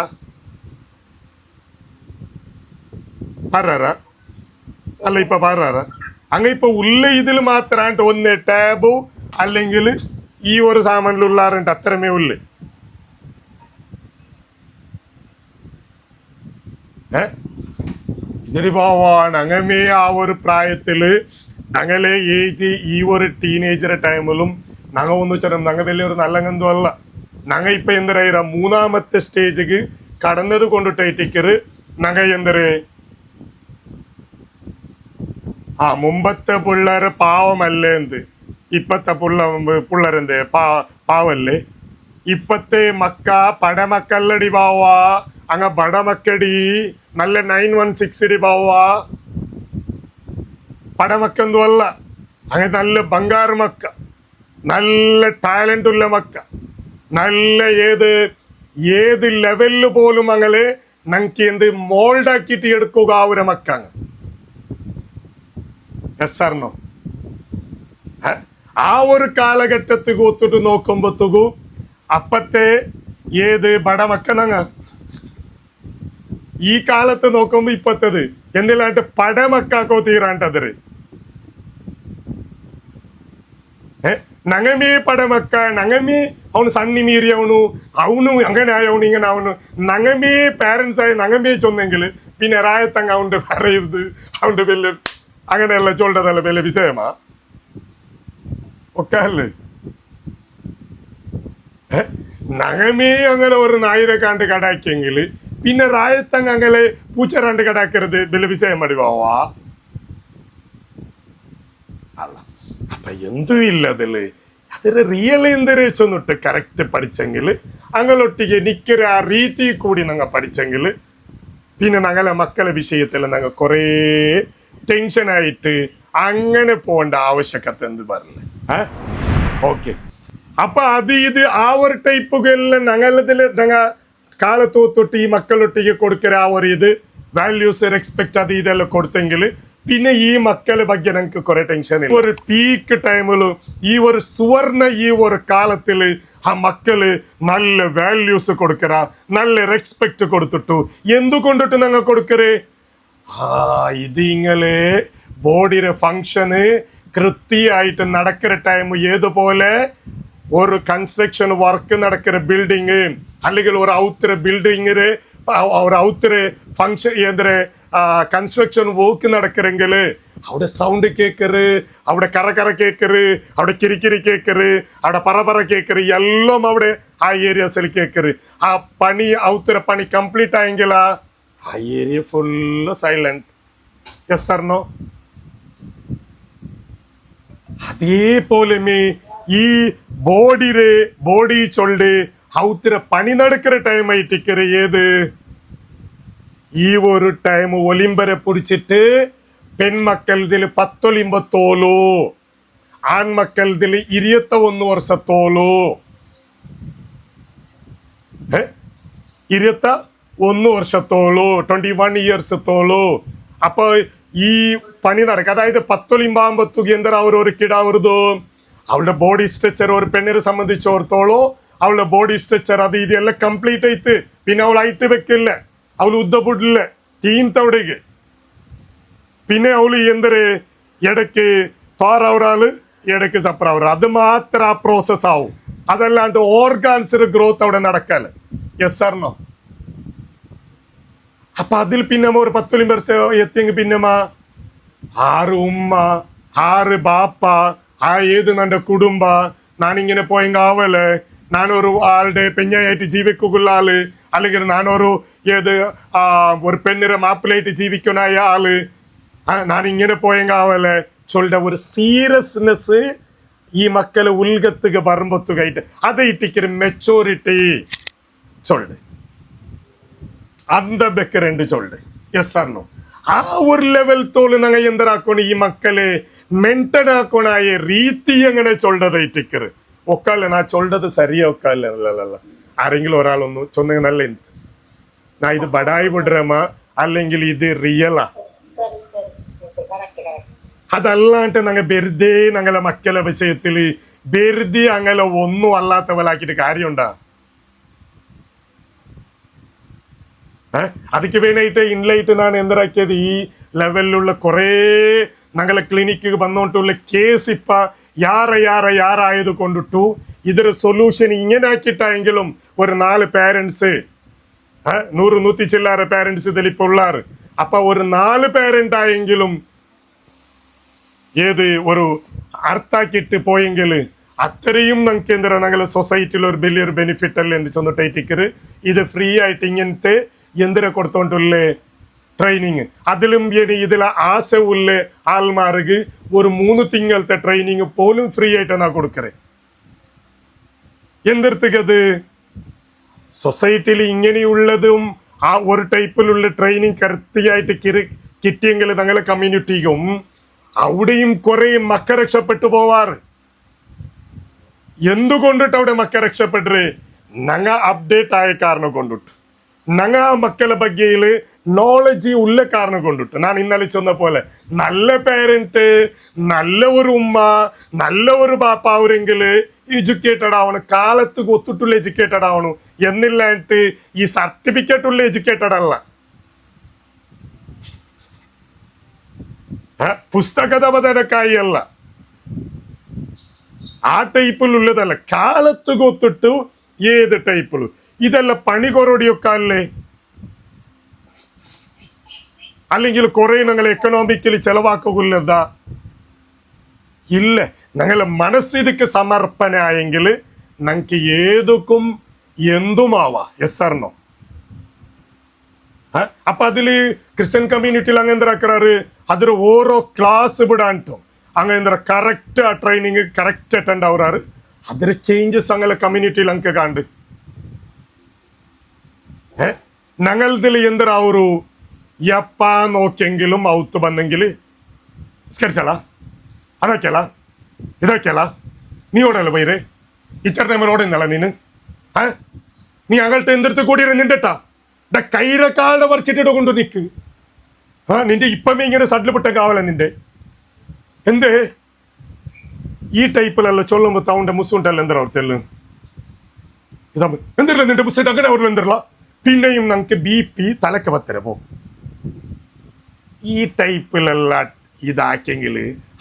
അല്ല ഇപ്പൊ പറയാറ അങ്ങ ഇപ്പൊ ഉള്ള ഇതിൽ മാത്രാണ്ട് ഒന്ന് ടാബു അല്ലെങ്കിൽ ഈ ഒരു സാമാനിലുള്ളാറുണ്ട് അത്രമേ ഉള്ളു ഇതിന് പോവാണ് അങ്ങനെ ആ ഒരു പ്രായത്തില് ഞങ്ങളെ ഏജ് ഈ ഒരു ടീനേജർ ടൈമിലും ഞങ്ങ ഒന്ന് വെച്ചാൽ ഞങ്ങൾ വലിയൊരു നല്ലങ്ങന്തോ അല്ല ഞങ്ങ ഇപ്പൊ എന്തര മൂന്നാമത്തെ സ്റ്റേജിക്ക് കടന്നത് കൊണ്ടിട്ടേറ്റിക്കറ് ഞങ്ങ എന്തര് മുമ്പത്തെ പിള്ളേര് പാവമല്ലേ എന്ത് ഇപ്പത്തെ പിള്ളേരെന്ത് പാവല്ലേ ഇപ്പത്തെ മക്ക പടമക്കല്ലടി പാവാ അങ്ങ ബടമക്കടി നല്ല 916 പാവാ പടമക്കെന്തു അല്ല അങ്ങ നല്ല ബംഗാറ് മക്ക നല്ല ടാലന്റ് ഉള്ള മക്ക നല്ല ഏത് ലെവലില് പോലും അങ്ങനെ ഞങ്ങൾക്ക് എന്ത് മോൾഡാക്കിയിട്ട് എടുക്കുക ഒരു മക്ക അങ്ങ് എസ് സാറിനോ ആ ഒരു കാലഘട്ടത്തിൽ ഒത്തിട്ട് നോക്കുമ്പോഴത്തേക്കു അപ്പത്തെ ഏത് ബടമക്കനങ്ങ ഈ കാലത്ത് നോക്കുമ്പോ ഇപ്പത്തത് എന്തിലാണ്ട് പടമക്കാക്കോ തീരാണ്ടതിര് ನಂಗಮೇ ಪಡಮಕ್ಕ ನಂಗಮೇ ಅವನು ಸಣ್ಣ ಮೀರಿ ಅವನು അങ്ങനെ ആയവನು ഇങ്ങനെ അവನು നങ്ങമേ പാരൻസ് ആയി നങ്ങമേ ചൊന്നെങ്കിൽ പിന്നെ റായത്തങ്ങ അവൻ്റെ പറയരുത് അവൻ്റെ വലിയ അങ്ങനെയല്ല ചൊല്ലതല്ല വലിയ വിഷയമാ ഒക്കെ അല്ലേ നങ്ങമേ അങ്ങനെ ഒരു നായിരെ കണ്ട് കടാക്കിയെങ്കിൽ പിന്നെ റായത്തങ്ങ അങ്ങനെ പൂച്ച രണ്ട് കടാക്കരുത് വലിയ വിഷയം മടിവാവാ അല്ല അപ്പൊ എന്തും ഇല്ല അതില് അതിന് റിയൽ എന്തിനൊന്നിട്ട് കറക്റ്റ് പഠിച്ചെങ്കിൽ അങ്ങനൊട്ടിಗೆ നിക്കൊരു ആ രീതി കൂടി ഞങ്ങൾ പഠിച്ചെങ്കിൽ പിന്നെ ഞങ്ങളെ മക്കളെ വിഷയത്തിൽ ഞങ്ങൾ കുറേ ടെൻഷനായിട്ട് അങ്ങനെ പോകേണ്ട ആവശ്യകത എന്ത് പറഞ്ഞില്ല ഓക്കെ അപ്പൊ അത് ഇത് ആ ഒരു ടൈപ്പുകളെല്ലാം ഞങ്ങളതില് ഞങ്ങൾ കാലത്തൊട്ട് ഈ മക്കളൊട്ടിಗೆ കൊടുക്കുന്ന ആ ഒരു ഇത് വാല്യൂസ് റെസ്പെക്ട് അത് ഇതെല്ലാം കൊടുത്തെങ്കിൽ പിന്നെ ഈ മക്കളെ ಬಗ್ಗೆ ഞങ്ങൾക്ക് കുറെ ടെൻഷൻ ഒരു പീക്ക് ടൈമില് ഈ ഒരു സുവർണ ഈ ഒരു കാലത്തില് ആ മക്കള് നല്ല വാല്യൂസ് കൊടുക്കറ നല്ല റെസ്പെക്ട് കൊടുത്തിട്ടു എന്തുകൊണ്ടിട്ട് ഞങ്ങൾ കൊടുക്കറേ ഇത് ഇങ്ങള് ബോഡിയുടെ ഫങ്ഷന് കൃത്യമായിട്ട് നടക്കുന്ന ടൈം ഏതുപോലെ ഒരു കൺസ്ട്രക്ഷൻ വർക്ക് നടക്കുന്ന ബിൽഡിങ് അല്ലെങ്കിൽ ഒരു ഔത്തര ബിൽഡിങ്ങില് ഒരു ഔത്തര ഫങ്ഷൻ എന്തൊരു കൺസ്ട്രക്ഷൻ വർക്ക് നടക്കുന്നെങ്കിൽ അവിടെ സൗണ്ട് കേക്കറ് അവിടെ കറ കേക്കറ് അവിടെ കിരിക്കിരി കേക്കറ് അവിടെ പറ കേക്കറ് എല്ലാം അവിടെ ആ ഏരിയാസിൽ കേക്കറ് ആ പണി ഔത്തര പണി കംപ്ലീറ്റ് ആയെങ്കിൽ ആ area full silent yes sir no അതേപോലെ ഈ ബോഡി ചൊല്ല് ഔത്തര പണി നടക്കുന്ന ടൈം ആയിട്ടിക്കറ് ഏത് ഈ ഒരു ടൈം ഒലിമ്പരെ പിടിച്ചിട്ട് പെൺമക്കളതിൽ 19 ആൺമക്കളതിൽ 21 വർഷത്തോളൂ 21 വർഷത്തോളൂ 21 ഇയേഴ്സത്തോളൂ അപ്പൊ ഈ പണി നടക്കുക അതായത് 19 എന്തിനാ ഒരു കിടാവരുത് അവളുടെ ബോഡി സ്ട്രക്ചർ ഒരു പെണ്ണിനെ സംബന്ധിച്ചിടത്തോളം അവളുടെ ബോഡി സ്ട്രക്ചർ അത് ഇതെല്ലാം കംപ്ലീറ്റ് ആയിട്ട് പിന്നെ അവൾ ആയിട്ട് വെക്കില്ല അവಳು ಉದ್ದ ಬಿಡ್ಲಿಲ್ಲ ತೀಂತವಡಿಗೆ പിന്നെ അവള് എന്തൊരു ഇടയ്ക്ക് തോറവറാള് ഇടയ്ക്ക് സപ്രവർ അത് മാത്രം ആ പ്രോസസ് ആവും അതല്ലാണ്ട് ഓർഗാൻസിന്റെ ഗ്രോത്ത് അവിടെ നടക്കല് യെസ് സാറിനോ അപ്പൊ അതിൽ പിന്നെ ഒരു 10 വർഷം എത്തിയെങ്കിൽ പിന്നെ ആറ് ഉമ്മ ആറ് ബാപ്പ ആ ഏത് നന്റെ കുടുംബ നാനിങ്ങനെ പോയെങ്കിൽ ആവല് ഞാനൊരു ആളുടെ പെഞ്ഞായിട്ട് ജീവിക്കുള്ള ആള് അല്ലെങ്കിൽ ഞാനൊരു ഒരു പെണ്ണിനെ മാപ്പിളായിട്ട് ജീവിക്കുന്ന ആള് ഞാനിങ്ങനെ പോയെങ്കിൽ ആവല് ചൊല്ലുടെ ഒരു സീരിയസ്നെസ് ഈ മക്കളെ ഉൽഗത്തുക പറമ്പത്തുകയായിട്ട് അതേറ്റിക്കൊരു മെച്ചൂരിറ്റി ചൊല്ല് அந்த பெக்கரெண்டு சொல்லு எஸ் ஆர் நோ ಆ ഒരു ಲೆವೆಲ್ ತೋಲು ನಂಗೆ ಎಂದರಾಕೊಂಡು ಈ ಮಕ್ಕಳೇ ಮೆಂಟನ್ ಹಾಕೋಣಾಯ ರೀತಿ അങ്ങനെ ചൊല്ലതായിട്ടിക്കറ് ഒക്കാല്ല നാ ചൊല്ലത് സരിയാ ഒക്കാല്ല അല്ലല്ല ആരെങ്കിലും ഒരാളൊന്നു ചൊന്ന നല്ല എന്ത് നാ ഇത് ബടായി വിടുറമ അല്ലെങ്കിൽ ഇത് റിയലാ അതല്ലാണ്ട് ഞങ്ങ വെറുതെ ഞങ്ങളെ മക്കളെ വിഷയത്തില് വെറുതെ അങ്ങനെ ഒന്നും അല്ലാത്തവലാക്കിയിട്ട് കാര്യമുണ്ടാ ಅದಕ್ಕೆ വേണ്ടിയിട്ട് ഇൻലൈറ്റ് ನಾನು ಎಂದರಾಕಿയത് ഈ ലെവലിലുള്ള കുറേ ഞങ്ങളെ ക്ലിനിക്ക് വന്നോണ്ടുള്ള കേസ് ഇപ്പ ಯಾರಾയത് കൊണ്ടിട്ടു ഇതൊരു സൊല്യൂഷൻ ഇങ്ങനെ ആക്കിയിട്ടായെങ്കിലും ഒരു 4 പേരൻസ് 100 ചില്ലാറ പേരൻസ് ഇതിലിപ്പോ ഉള്ളാറ് അപ്പൊ ഒരു 4 പേരന്റ് ആയെങ്കിലും ഏത് ഒരു അർത്ഥാക്കിയിട്ട് പോയെങ്കിൽ അത്രയും നമുക്ക് എന്താ ഞങ്ങളെ സൊസൈറ്റിയിൽ ഒരു വലിയൊരു ബെനിഫിറ്റ് അല്ലേ എന്ന് ചൊന്നിട്ടേറ്റിക്കറ് ഇത് ഫ്രീ ആയിട്ട് ഇങ്ങനത്തെ എന്തിനെ കൊടുത്തോണ്ടുള്ളേ ട്രെയിനിങ് അതിലും ഇതിലെ ആശ ഉള്ള ആൾമാർക്ക് ഒരു 3 തിങ്കളത്തെ ട്രെയിനിങ് പോലും ഫ്രീ ആയിട്ടാണ് കൊടുക്കറേ എന്തിർത്തത് സൊസൈറ്റിയിൽ ഇങ്ങനെയുള്ളതും ആ ഒരു ടൈപ്പിലുള്ള ട്രെയിനിങ് കൃത്യമായിട്ട് കിട്ടിയെങ്കിൽ ഞങ്ങളെ കമ്മ്യൂണിറ്റിക്കും അവിടെയും കുറെ മക്ക രക്ഷപ്പെട്ടു പോവാറ് എന്തുകൊണ്ടിട്ട് അവിടെ മക്ക രക്ഷപ്പെട്ടേ ഞങ്ങ അപ്ഡേറ്റ് ആയ കാരണം കൊണ്ടിട്ട് ഞങ്ങ മക്കളെ ബഗ്ഗയില് നോളജ് ഉള്ള കാരണം കൊണ്ടിട്ട് ഞാൻ ഇന്നലെ ചെന്ന പോലെ നല്ല പേരന്റ് നല്ല ഒരു ഉമ്മ നല്ല ഒരു ബാപ്പ അവരെങ്കില് എഡ്യൂക്കേറ്റഡ് ആവണം കാലത്ത് ഒത്തിട്ടുള്ള എഡ്യൂക്കേറ്റഡ് ആവണം എന്നില്ലാണ്ട് ഈ സർട്ടിഫിക്കറ്റ് ഉള്ള എഡ്യൂക്കേറ്റഡ് അല്ല പുസ്തകത ബദനക്കായി അല്ല ആ ടൈപ്പിലുള്ളതല്ല കാലത്ത് കൊത്തിട്ടു ഏത് ടൈപ്പിലും ഇതല്ല പണി കൊറോടിയൊക്കെ അല്ലേ അല്ലെങ്കിൽ കുറെ ഞങ്ങൾ എക്കണോമിക്കലി ചെലവാക്കുന്നില്ലതാ ഇല്ല ഞങ്ങളെ മനസ്സിതിക്ക് സമർപ്പണ ആയെങ്കിൽ ഞങ്ങൾക്ക് ഏതൊക്കും എന്തുമാവാ യെസ് ആർനോ അപ്പൊ അതില് ക്രിസ്ത്യൻ കമ്മ്യൂണിറ്റിയിൽ അങ്ങനെ എന്താക്കാറ് അതിൽ ഓരോ ക്ലാസ് വിടാൻട്ടോ അങ്ങനെ എന്താ കറക്റ്റ് ആ ട്രെയിനിങ് കറക്റ്റ് അറ്റൻഡ് ആവുറാറ് അതിൽ ചേഞ്ചസ് അങ്ങനെ കമ്മ്യൂണിറ്റിയിൽ അങ്ങ് കണ്ട് ഞങ്ങളതിൽ എന്തിനാ ഒരു എപ്പ നോക്കിയെങ്കിലും ഔത്ത് വന്നെങ്കിൽ സ്കരിച്ചല അതൊക്കെയല്ല ഇതൊക്കെയല്ല നീ ഓടല്ല പോയിരേ ഇത്ര ടൈമിൽ ഓടുന്നല്ല നീന് നീ അങ്ങോട്ട് എന്തെടുത്ത് കൂടി നിന്നിട്ടാ കൈരക്കാളുടെ വരച്ചിട്ടിട്ട് കൊണ്ട് നിൽക്ക് നിന്റെ ഇപ്പമേ ഇങ്ങനെ സഡിൽ പൊട്ട കാവല നിന്റെ എന്ത് ഈ ടൈപ്പിലല്ല ചൊല്ലുമ്പോ തൗണ്ട മുസ്സുണ്ടല്ല എന്താ അവിടുത്തെ ഇതാ എന്തില്ല നിന്റെ മുസ്സായിട്ട് അങ്ങനെ അവിടെ എന്തില്ല പിന്നെയും നമുക്ക് BP തലക്ക് പത്തര പോ ഈ ടൈപ്പിലുള്ള ഇതാക്കെങ്കിൽ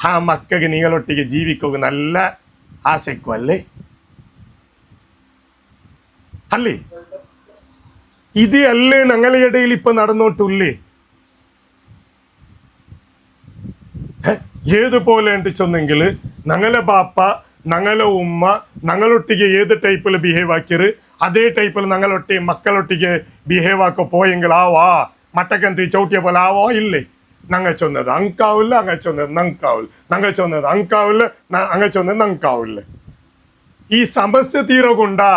ആ മക്കൾക്ക് നിങ്ങളൊട്ടിക്ക് ജീവിക്കുക നല്ല ആശയ്ക്കും അല്ലേ അല്ലേ ഇത് അല്ലേ ഞങ്ങളെ ഇടയിൽ ഇപ്പൊ നടന്നോട്ടില്ലേ ഏതുപോലെ ഉണ്ട് ചെന്നെങ്കിൽ ഞങ്ങളെ ബാപ്പ ഞങ്ങളെ ഉമ്മ ഞങ്ങളൊട്ടിಗೆ ഏത് ടൈപ്പിൽ ബിഹേവ് ആക്കിയത് അതേ ടൈപ്പിൽ ഞങ്ങളൊട്ടി മക്കളൊട്ടിಗೆ ബിഹേവ് ആക്കോ പോയെങ്കിൽ ആവാ മട്ടക്കന്തി ചവിട്ടിയ പോലെ ആവോ ഇല്ലേ ഞങ്ങ ചൊന്നത് അങ്കാവില്ല അങ്ങ ചൊന്നത് നങ്കാവില്ല ഞങ്ങ ചൊന്നത് അങ്കാവില്ല അങ്ങ ചൊന്നത് നങ്കാവില്ല ഈ സമസ്യ തീരകൊണ്ടാ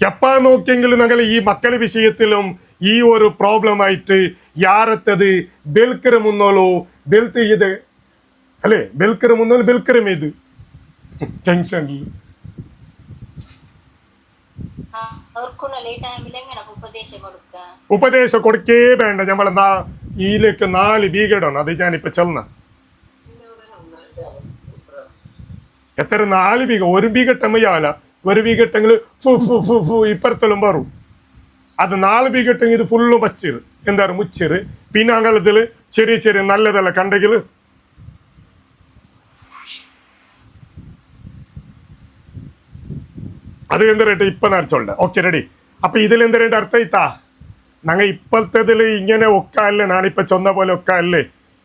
എപ്പാ നോക്കിയെങ്കിലും ഞങ്ങൾ ഈ മക്കളെ വിഷയത്തിലും ഈ ഒരു പ്രോബ്ലം ആയിട്ട് യാരത്തത് ബെൽക്കര മുന്നോലോ ബെൽത്ത് ഇത് അല്ലേ ബെൽക്കര മുന്നോലോ ബെൽക്കര മേത് ടെൻഷനിൽ ഉപദേശം കൊടുക്കേ വേണ്ട നമ്മളെന്താ ഇതിലേക്ക് 4 ബീഗഡാണ് അത് ഞാനിപ്പോ ചെന്ന എത്ര 4 ബീഗ 1 ബീഗട്ടമ്മയാല 1 ബീഗട്ടെങ്കിൽ ഇപ്പുറത്തെല്ലാം വരും അത് 4 ബീഗട്ടെങ്കിൽ ഇത് ഫുള്ള് പച്ചിറ് എന്താ മുച്ചിറ് പിന്നെ അകലത്തില് ചെറിയ ചെറിയ നല്ലതല്ല കണ്ടെങ്കിൽ അത് എന്തരട്ടെ ഇപ്പൊ നടിച്ചോണ്ട ഓക്കെ റെഡി അപ്പൊ ഇതിൽ എന്തരേണ്ട അർത്ഥം ഇത്താ ഞങ്ങൾ ഇപ്പോഴത്തേതില് ഇങ്ങനെ ഒക്കല്ലേ ഞാനിപ്പോ ചൊന്ന പോലെ ഒക്കല്ലേ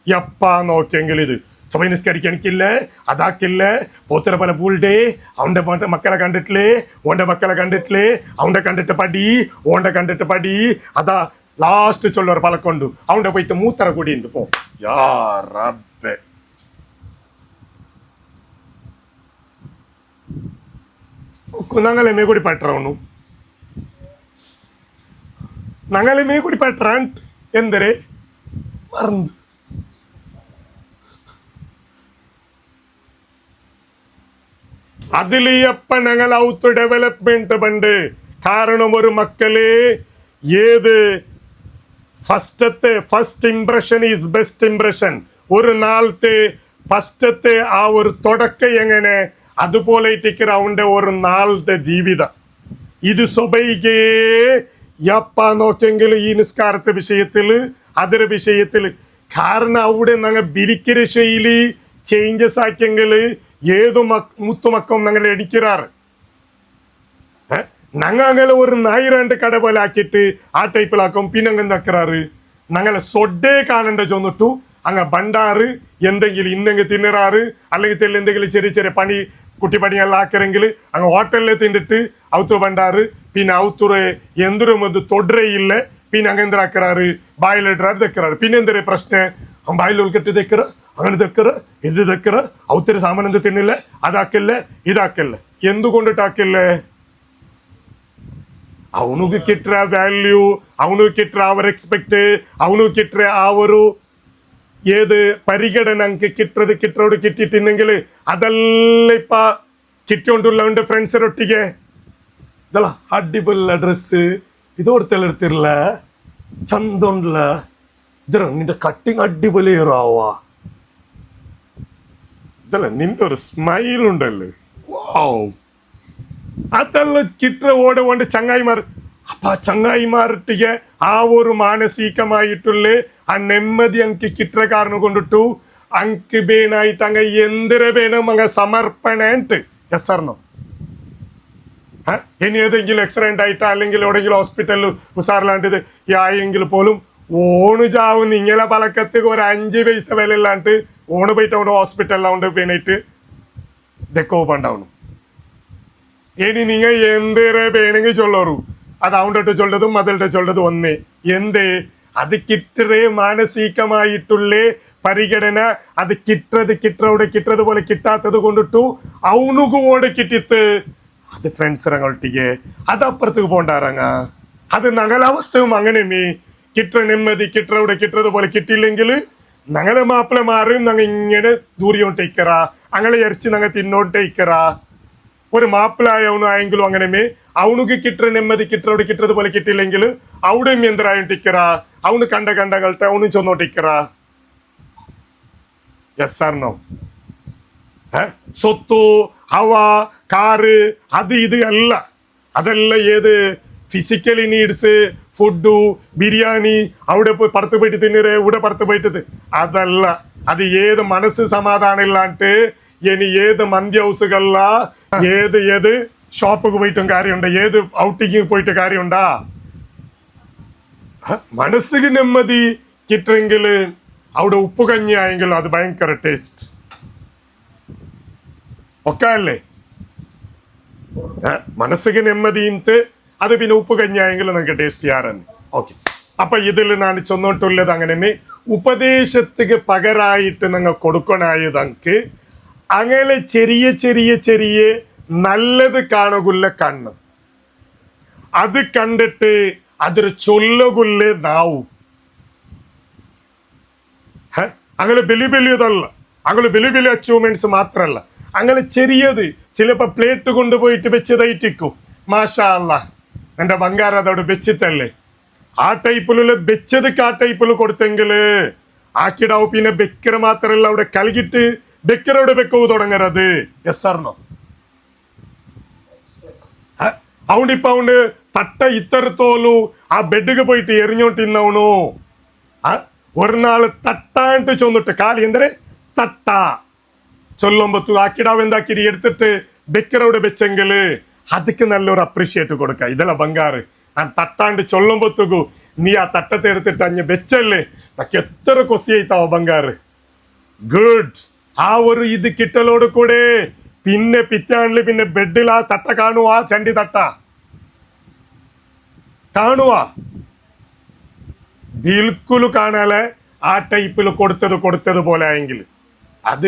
എപ്പാ നോക്കിയെങ്കിൽ ഇത് സഭ നിസ്കരിക്കണിക്കില്ലേ അതാക്കില്ലേ പോത്തര പല പൂൾഡേ അവന്റെ മക്കളെ കണ്ടിട്ടില്ലേ ഓന്റെ മക്കളെ കണ്ടിട്ടില്ലേ അവന്റെ കണ്ടിട്ട് പടി ഓന്റെ കണ്ടിട്ട് പടി അതാ ലാസ്റ്റ് ചൊല്ലൊരു പലക്കൊണ്ടു അവന്റെ പോയിട്ട് മൂത്തര കൂടി ഉണ്ട് പോ യാ റബ്ബേ ഞങ്ങളെ മേകൂടി പറ്ററവണു ഞങ്ങളെ മേകൂടി പറ്ററാൻ എന്തരെ മറന്നു അതിൽ എപ്പ ഞങ്ങൾ ഔത്ത് ഡെവലപ്മെന്റ് പണ്ട് കാരണം ഒരു മക്കള് ഏത് first impression is best impression ഒരു നാളത്തെ ഫസ്റ്റത്തെ ആ ഒരു തുടക്കം എങ്ങനെ അതുപോലെ ഇട്ടിക്കറ അവന്റെ ഒരു നാളത്തെ ജീവിതം ഇത് സ്വബൈകേ എപ്പ നോക്കെങ്കിൽ ഈ നിസ്കാരത്തെ വിഷയത്തില് അതിന്റെ വിഷയത്തില് കാരണം അവിടെ ഞങ്ങൾ ബിരിക്കര ശൈലി ചേഞ്ചസ് ആക്കിയെങ്കിൽ ഏതു മുത്തുമക്കം ഞങ്ങൾ അടിക്കാറ് ഞങ്ങൾ അങ്ങനെ ഒരു 1000 കട പോലെ ആക്കിയിട്ട് ആ ടൈപ്പിലാക്കും പിന്നെ അങ്ങ് നക്കറാറ് ഞങ്ങളെ സൊഡേ കാണണ്ട ചൊന്നിട്ടു അങ്ങ് ബണ്ടാറ് എന്തെങ്കിലും ഇന്നെങ്കിൽ തിന്നറാറ് അല്ലെങ്കിൽ എന്തെങ്കിലും ചെറിയ ചെറിയ പണി കുട്ടിപ്പണിയെല്ലാം ആക്കരെങ്കിൽ അങ്ങ് ഹോട്ടലിൽ തിന്നിട്ട് ഔത്തുറ ബണ്ടാറ് പിന്നെ ഔത്തുറ എന്തൊരും അത് തൊടരയില്ല പിന്നെ അങ്ങ് എന്തിനാക്കറാറ് ബായിലിടാറ് തെക്കറാറ് പിന്നെ എന്തൊരു പ്രശ്നം ബായിൽ ഉൾക്കെട്ട് തെക്കറ അങ്ങനെ തെക്കറ ഇത് തെക്കറ ഔത്തര സാമാനം എന്ത് തിന്നില്ല അതാക്കല്ലേ ഇതാക്കല്ലേ എന്തുകൊണ്ടിട്ടാക്കല്ലേ ಅವನಿಗೆ ಕಿಟ್ರ ವ್ಯಾಲ್ಯೂ ಅವನಿಗೆ ಕಿಟ್ರ ಅವರ ಎಕ್ಸ್ಪೆಕ್ಟ್ ಅವನಿಗೆ ಕಿಟ್ರ ಅವರು ഏത് പരിഗണന അങ്ങ് കിട്ടറോട് കിട്ടിയിട്ടുണ്ടെങ്കിൽ അതെല്ലാം ഇപ്പ കിട്ടിക്കൊണ്ടുള്ളവന്റെ ഫ്രണ്ട്സിനൊട്ടിಗೆ ഇതല്ല അടിപൊളി ഡ്രസ്സ് ഇതോടത്തെടുത്തില്ല ചന്തുണ്ടല്ല ഇതര നിന്റെ കട്ടിങ് അടിപൊളി ആവാ ഇതല്ല നിന്റെ ഒരു സ്മൈൽ ഉണ്ടല്ലോ വാവ് അതെല്ലാം കിട്ട ഓടുകൊണ്ട് ചങ്ങായിമാർ അപ്പൊ ചങ്ങായിമാർട്ടിಗೆ ആ ഒരു മാനസികമായിട്ടുള്ള ആ നെമ്മതി അങ്ങ് കിട്ട കാരണം കൊണ്ടിട്ടു അങ്ങ് ബേനായിട്ട് അങ്ങ് എന്തിരെ വേണം അങ്ങ് സമർപ്പണുണ്ട് എസ് ആർനോ ഇനി ഏതെങ്കിലും ആക്സിഡന്റ് ആയിട്ടാ അല്ലെങ്കിൽ എവിടെയെങ്കിലും ഹോസ്പിറ്റലിൽ ഉസാറിലാണ്ടത് ആയെങ്കിൽ പോലും ഓണ് ചാവുന്ന ഇങ്ങനെ പലക്കത്തേക്ക് ഒരു 5 പൈസ വില ഇല്ലാണ്ട് ഓണ് പോയിട്ട് അവിടെ ഹോസ്പിറ്റലിലാണ്ട് പേനായിട്ട് ഇതൊക്കെ പണ്ടാവണം ഇനി നിങ്ങൾ എന്തേറെ വേണമെങ്കിൽ ചൊല്ലറു അത് അവൻ്റെ ചൊല്ലതും അതിൻ്റെ ചൊല്ലതും ഒന്നേ എന്തേ അത് കിട്ടറേ മാനസികമായിട്ടുള്ള പരിഗണന അത് കിട്ടത് പോലെ കിട്ടാത്തത് കൊണ്ടിട്ടു അവനുകൂടെ കിട്ടിത്ത് അത് ഫ്രണ്ട്സിനങ്ങൾട്ടിಗೆ അത് അപ്പുറത്തേക്ക് പോണ്ടാറങ്ങ അത് ഞങ്ങളവസ്ഥയും അങ്ങനെ മീ കിട്ട നെമ്മതി കിട്ടത് പോലെ കിട്ടിയില്ലെങ്കിൽ ഞങ്ങളെ മാപ്പിളമാരും ഞങ്ങൾ ഇങ്ങനെ ദൂരിയോട്ടേക്കറ അങ്ങനെ ഇറച്ചി ഞങ്ങൾ തിന്നോട്ടേക്കറ ഒരു മാപ്പിളായവനായെങ്കിലും അങ്ങനെ അവനുക്ക് കിട്ട നെമ്മതി കിട്ടത് പോലെ കിട്ടിയില്ലെങ്കിൽ അവിടെയും എന്തരായും ടിക്കറ ಅವನು ಕಂಡಗಳ್ತೆ ಅವನು ಚೊನ್ನೋಟಿಕ್ಕರ ಎಸ್ ಆರ್ ನೋ സ്വത്ത് ഹവ കാറ് അത് ഇത് അല്ല അതല്ല ഏത് ഫിസിക്കലി നീഡ്സ് ഫുഡു ബിരിയാണി അവിടെ പോയി പടത്ത് പോയിട്ട് തിന്നര് ഇവിടെ പടത്ത് പോയിട്ട് അതല്ല അത് ഏത് മനസ്സ് സമാധാനം ഇല്ലാണ്ട് ഇനി ഏത് മന്തി ഹൗസുകളില ഏത് ഷോപ്പിക്ക് പോയിട്ടും കാര്യമുണ്ട് ഏത് ഔട്ടിങ് പോയിട്ട് കാര്യമുണ്ടാ മനസ്സിന് നെമ്മതി കിട്ടെങ്കിൽ അവിടെ ഉപ്പ് കഞ്ഞി ആയെങ്കിലും അത് ഭയങ്കര ടേസ്റ്റ് ഒക്കെ അല്ലേ മനസ്സിന് നെമ്മതിന്ത് അത് പിന്നെ ഉപ്പ് കഞ്ഞായെങ്കിലും നമുക്ക് ടേസ്റ്റ് ചെയ്യാറുണ്ട് ഓക്കെ അപ്പൊ ഇതിൽ ഞാൻ ചൊന്നോട്ടുള്ളത് അങ്ങനെ ഉപദേശത്തിക്ക് പകരായിട്ട് നിങ്ങൾ കൊടുക്കണായതക്ക് അങ്ങനെ ചെറിയ ചെറിയ ചെറിയ നല്ലത് കാണുകുള്ള കണ്ണ് അത് കണ്ടിട്ട് അതൊരു ചൊല്ലുകുള്ള നാവു അങ്ങനെ വലിയ വലിയതല്ല അങ്ങനെ വലിയ വലിയ അച്ചീവ്മെന്റ്സ് മാത്രല്ല അങ്ങനെ ചെറിയത് ചിലപ്പോ പ്ലേറ്റ് കൊണ്ടുപോയിട്ട് വെച്ചതായിട്ടിക്കും മാഷാ അല്ല എന്റെ ബംഗാരം അതവിടെ വെച്ചിട്ടല്ലേ ആ ടൈപ്പിലുള്ള വെച്ചതൊക്കെ ആ ടൈപ്പിൽ കൊടുത്തെങ്കില് ആക്കിടാവ് പിന്നെ ബെക്കര മാത്രല്ല അവിടെ കലകിട്ട് ബെക്കറവിടെ ബെക്കവ് തുടങ്ങരുത് എസ് ആർനോ അവണ്ടിപ്പ അവണ്ട് തട്ട ഇത്തരത്തോലു ആ ബെഡിಗೆ പോയിട്ട് എറിഞ്ഞോണ്ടിന്നവണു ഒരു നാള് തട്ടാണ്ട് ചൊന്നിട്ട് കാലി എന്തൊരു തട്ട ചൊല്ലുമ്പത്തു ആക്കിടാവ് എന്താക്കിരി എടുത്തിട്ട് ബെക്കറവിടെ വെച്ചെങ്കില് ಅದಕ್ಕೆ നല്ലൊരു അപ്രീഷിയേറ്റ് കൊടുക്ക ഇതല്ല ബംഗാറ് ഞാൻ തട്ടാണ്ട് ചൊല്ലുമ്പത്തുകു നീ ആ തട്ടത്തെ എടുത്തിട്ട് അഞ്ഞ് വെച്ചല്ലേ നക്ക് എത്ര കൊസിയായിത്താവ ബംഗാറ് ഗുഡ് ആ ഒരു ഇത് കിട്ടലോട് കൂടെ പിന്നെ പിറ്റാണ്ടില് പിന്നെ ബെഡിൽ ആ തട്ട കാണുവാ ചണ്ടി തട്ട കാണുവാ ബിൽക്കുല് കാണാലെ ആ ടൈപ്പിൽ കൊടുത്തത് പോലെ ആയെങ്കിൽ അത്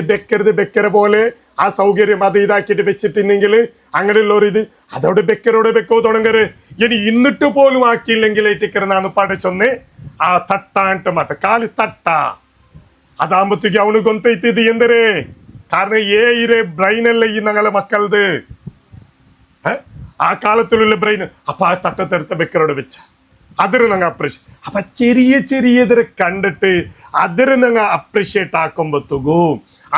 ബെക്കര പോലെ ആ സൗകര്യം അത് ഇതാക്കിയിട്ട് വെച്ചിട്ടുണ്ടെങ്കിൽ അങ്ങനെയുള്ളൊരു ഇത് അതോടെ ബെക്കരോടെ ബെക്കോ തുടങ്ങര് ഇനി ഇന്നിട്ട് പോലും ആക്കിയില്ലെങ്കിൽ ടിക്കറിനാന്ന് പഠിച്ചൊന്ന് ആ തട്ടാണ്ട് മത്ത കാലി തട്ട അതാകുമ്പത്തേക്ക് അവന് ഗൊന്തೈತಿದ್ ಎಂದರೆ കാരണം ഇരെ ബ്രെയിൻ അല്ല ഈ ഞങ്ങളെ മക്കളത് ആ കാലത്തിലുള്ള ബ്രെയിൻ അപ്പൊ ആ തട്ടത്തെടുത്ത ബെക്കരോട് വെച്ച അതിന് ഞങ്ങൾ അപ്രീഷിയേറ്റ് അപ്പൊ ചെറിയ ചെറിയതിരെ കണ്ടിട്ട് അതിന് ഞങ്ങൾ അപ്രീഷിയേറ്റ് ആക്കുമ്പത്തുകൂ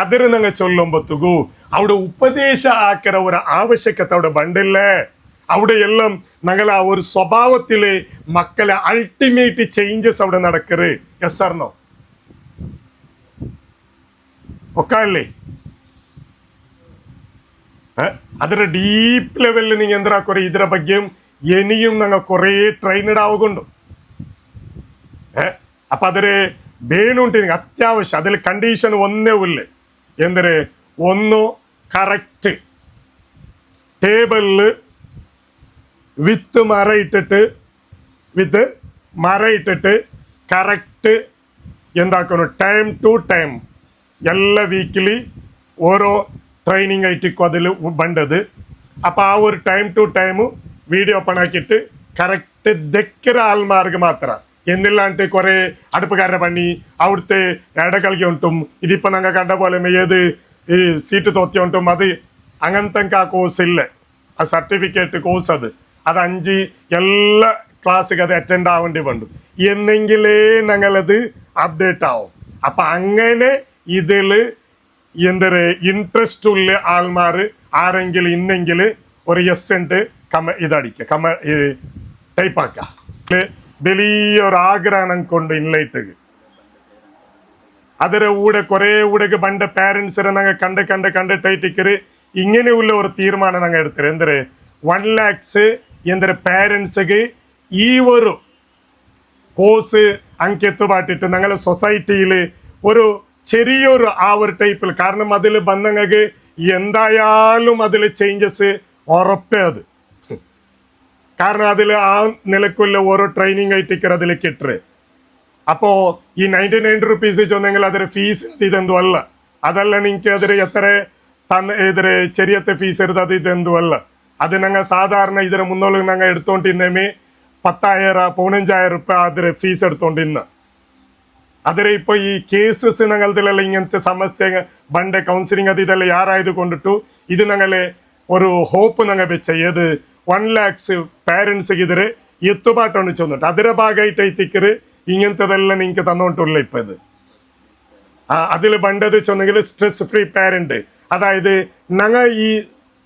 അതിന് ഞങ്ങൾ ചൊല്ലുമ്പത്തുകൂ അവിടെ ഉപദേശ ആക്കര ഒരു ആവശ്യകത അവിടെ ബണ്ടില്ലേ അവിടെ എല്ലാം ഞങ്ങൾ ആ ഒരു സ്വഭാവത്തിലെ മക്കളെ അൾട്ടിമേറ്റ് ചേഞ്ചസ് അവിടെ നടക്കറ് എസ് ആർനോ ഒക്കെ അല്ലേ ಅದರ ಡೀಪ್ ಲೆವೆಲ್ ನೀವು ಎಂದ್ರ ಕೊರೆ ಇದರ ಬಗ್ಗೆ ಇನಿയും ഞങ്ങൾ കുറേ ട്രെയിനഡ് ആവുകൊണ്ടു അപ്പൊ അതില് വേണുണ്ട് എനിക്ക് അത്യാവശ്യം അതിൽ കണ്ടീഷൻ ഒന്നേ ഉള്ളു എന്തൊരു ഒന്ന് കറക്റ്റ് ടേബിളില് വിത്ത് മര ഇട്ടിട്ട് കറക്റ്റ് എന്താക്കണം ടൈം ടു ടൈം എല്ലാ വീക്കിലി ഓരോ ട്രെയിനിങ് ആയിട്ടിക്കും അതിൽ ബണ്ടത് അപ്പം ആ ഒരു time to time video open ആക്കിയിട്ട് കറക്റ്റ് ദക്കര ആൾമാർക്ക് മാത്രം എന്നില്ലാണ്ട് കുറേ അടുപ്പുകാരുടെ പണി അവിടുത്തെ ഇടകളിക്ക് ഉണ്ടും ഇതിപ്പോൾ ഞങ്ങൾ കണ്ട പോലെ ഏത് ഈ സീറ്റ് തോത്തി ഉണ്ടും അത് അങ്ങനത്തെ ആ കോഴ്സ് ഇല്ല ആ സർട്ടിഫിക്കറ്റ് കോഴ്സ് അത് 5 എല്ലാ ക്ലാസ്സിക്ക് അത് അറ്റൻഡ് ആവേണ്ടി വേണ്ടു എന്നെങ്കിലേ ഞങ്ങളത് അപ്ഡേറ്റ് ആവും അപ്പം അങ്ങനെ ഇതിൽ എന്തൊരു ഇൻട്രസ്റ്റ് ഉള്ള ആൾമാർ ആരെങ്കിലും ഇന്നെങ്കിൽ ഒരു എസ് ഉണ്ട് ഇതടിക്കുക ടൈപ്പാക്കുക വലിയൊരു ആഗ്രഹം കൊണ്ട് ഇൻലൈറ്റ് ಅದರ കുറേ ഊടക്ക് പണ്ട് പാരൻസിനെ ഞങ്ങൾ കണ്ടിട്ടേറ്റിക്കര് ഇങ്ങനെയുള്ള ഒരു തീരുമാനം ഞങ്ങൾ എടുത്തത് എന്തൊരു 1 lakhs എന്തൊരു പാരൻസിക്ക് ഈ ഒരു കോഴ്സ് അങ്കെത്തുപാട്ടിട്ട് ഞങ്ങളുടെ സൊസൈറ്റിയിൽ ഒരു ചെറിയൊരു ആ ഒരു ടൈപ്പിൽ കാരണം അതിൽ ബന്ധങ്ങൾക്ക് എന്തായാലും അതിൽ ചേഞ്ചസ് ഉറപ്പേ അത് കാരണം അതിൽ ആ നിലക്കുള്ള ഓരോ ട്രെയിനിങ് ആയിട്ടിക്കർ അതിൽ കിട്ടറ് അപ്പോൾ ഈ 99 rupees ചൊന്നെങ്കിൽ അതൊരു ഫീസ് ഇതെന്തും അല്ല അതല്ല നിങ്ങൾക്ക് അതിൽ എത്ര ഇതിന് ചെറിയത്തെ ഫീസ് എടുത്തത് ഇതെന്തും അല്ല അത് ഞങ്ങൾ സാധാരണ ഇതിന് മുന്നോട്ട് ഞങ്ങൾ എടുത്തോണ്ടിരുന്നേ 10,000 15,000 രൂപ അതിന് ഫീസ് എടുത്തോണ്ടിരുന്ന അതിൽ ഇപ്പോൾ ഈ കേസസ് ഞങ്ങളതിലെಲ್ಲ ഇങ്ങനത്തെ സമസ്യ ബണ്ട് കൗൺസിലിംഗ് അത് ഇതെല്ലാം ಯಾರಾಯ್ದು കൊണ്ടിട്ടു ഇത് ഞങ്ങളെ ഒരു ഹോപ്പ് ഞങ്ങൾ വെച്ച ഏത് 1 lakhs പാരൻസിಗೆ ഇതിരെ എത്തുപാട്ടാണ് ചെന്നിട്ട് അതിരെ ഭാഗമായിട്ട് എത്തിക്കറ് ഇങ്ങനത്തെതെല്ലാം നിങ്ങൾക്ക് തന്നോണ്ടുള്ള ഇപ്പൊ ഇത് അതിൽ പണ്ടത് ചൊന്നെങ്കിൽ സ്ട്രെസ് ഫ്രീ പാരന്റ്, അതായത് ഞങ്ങൾ ഈ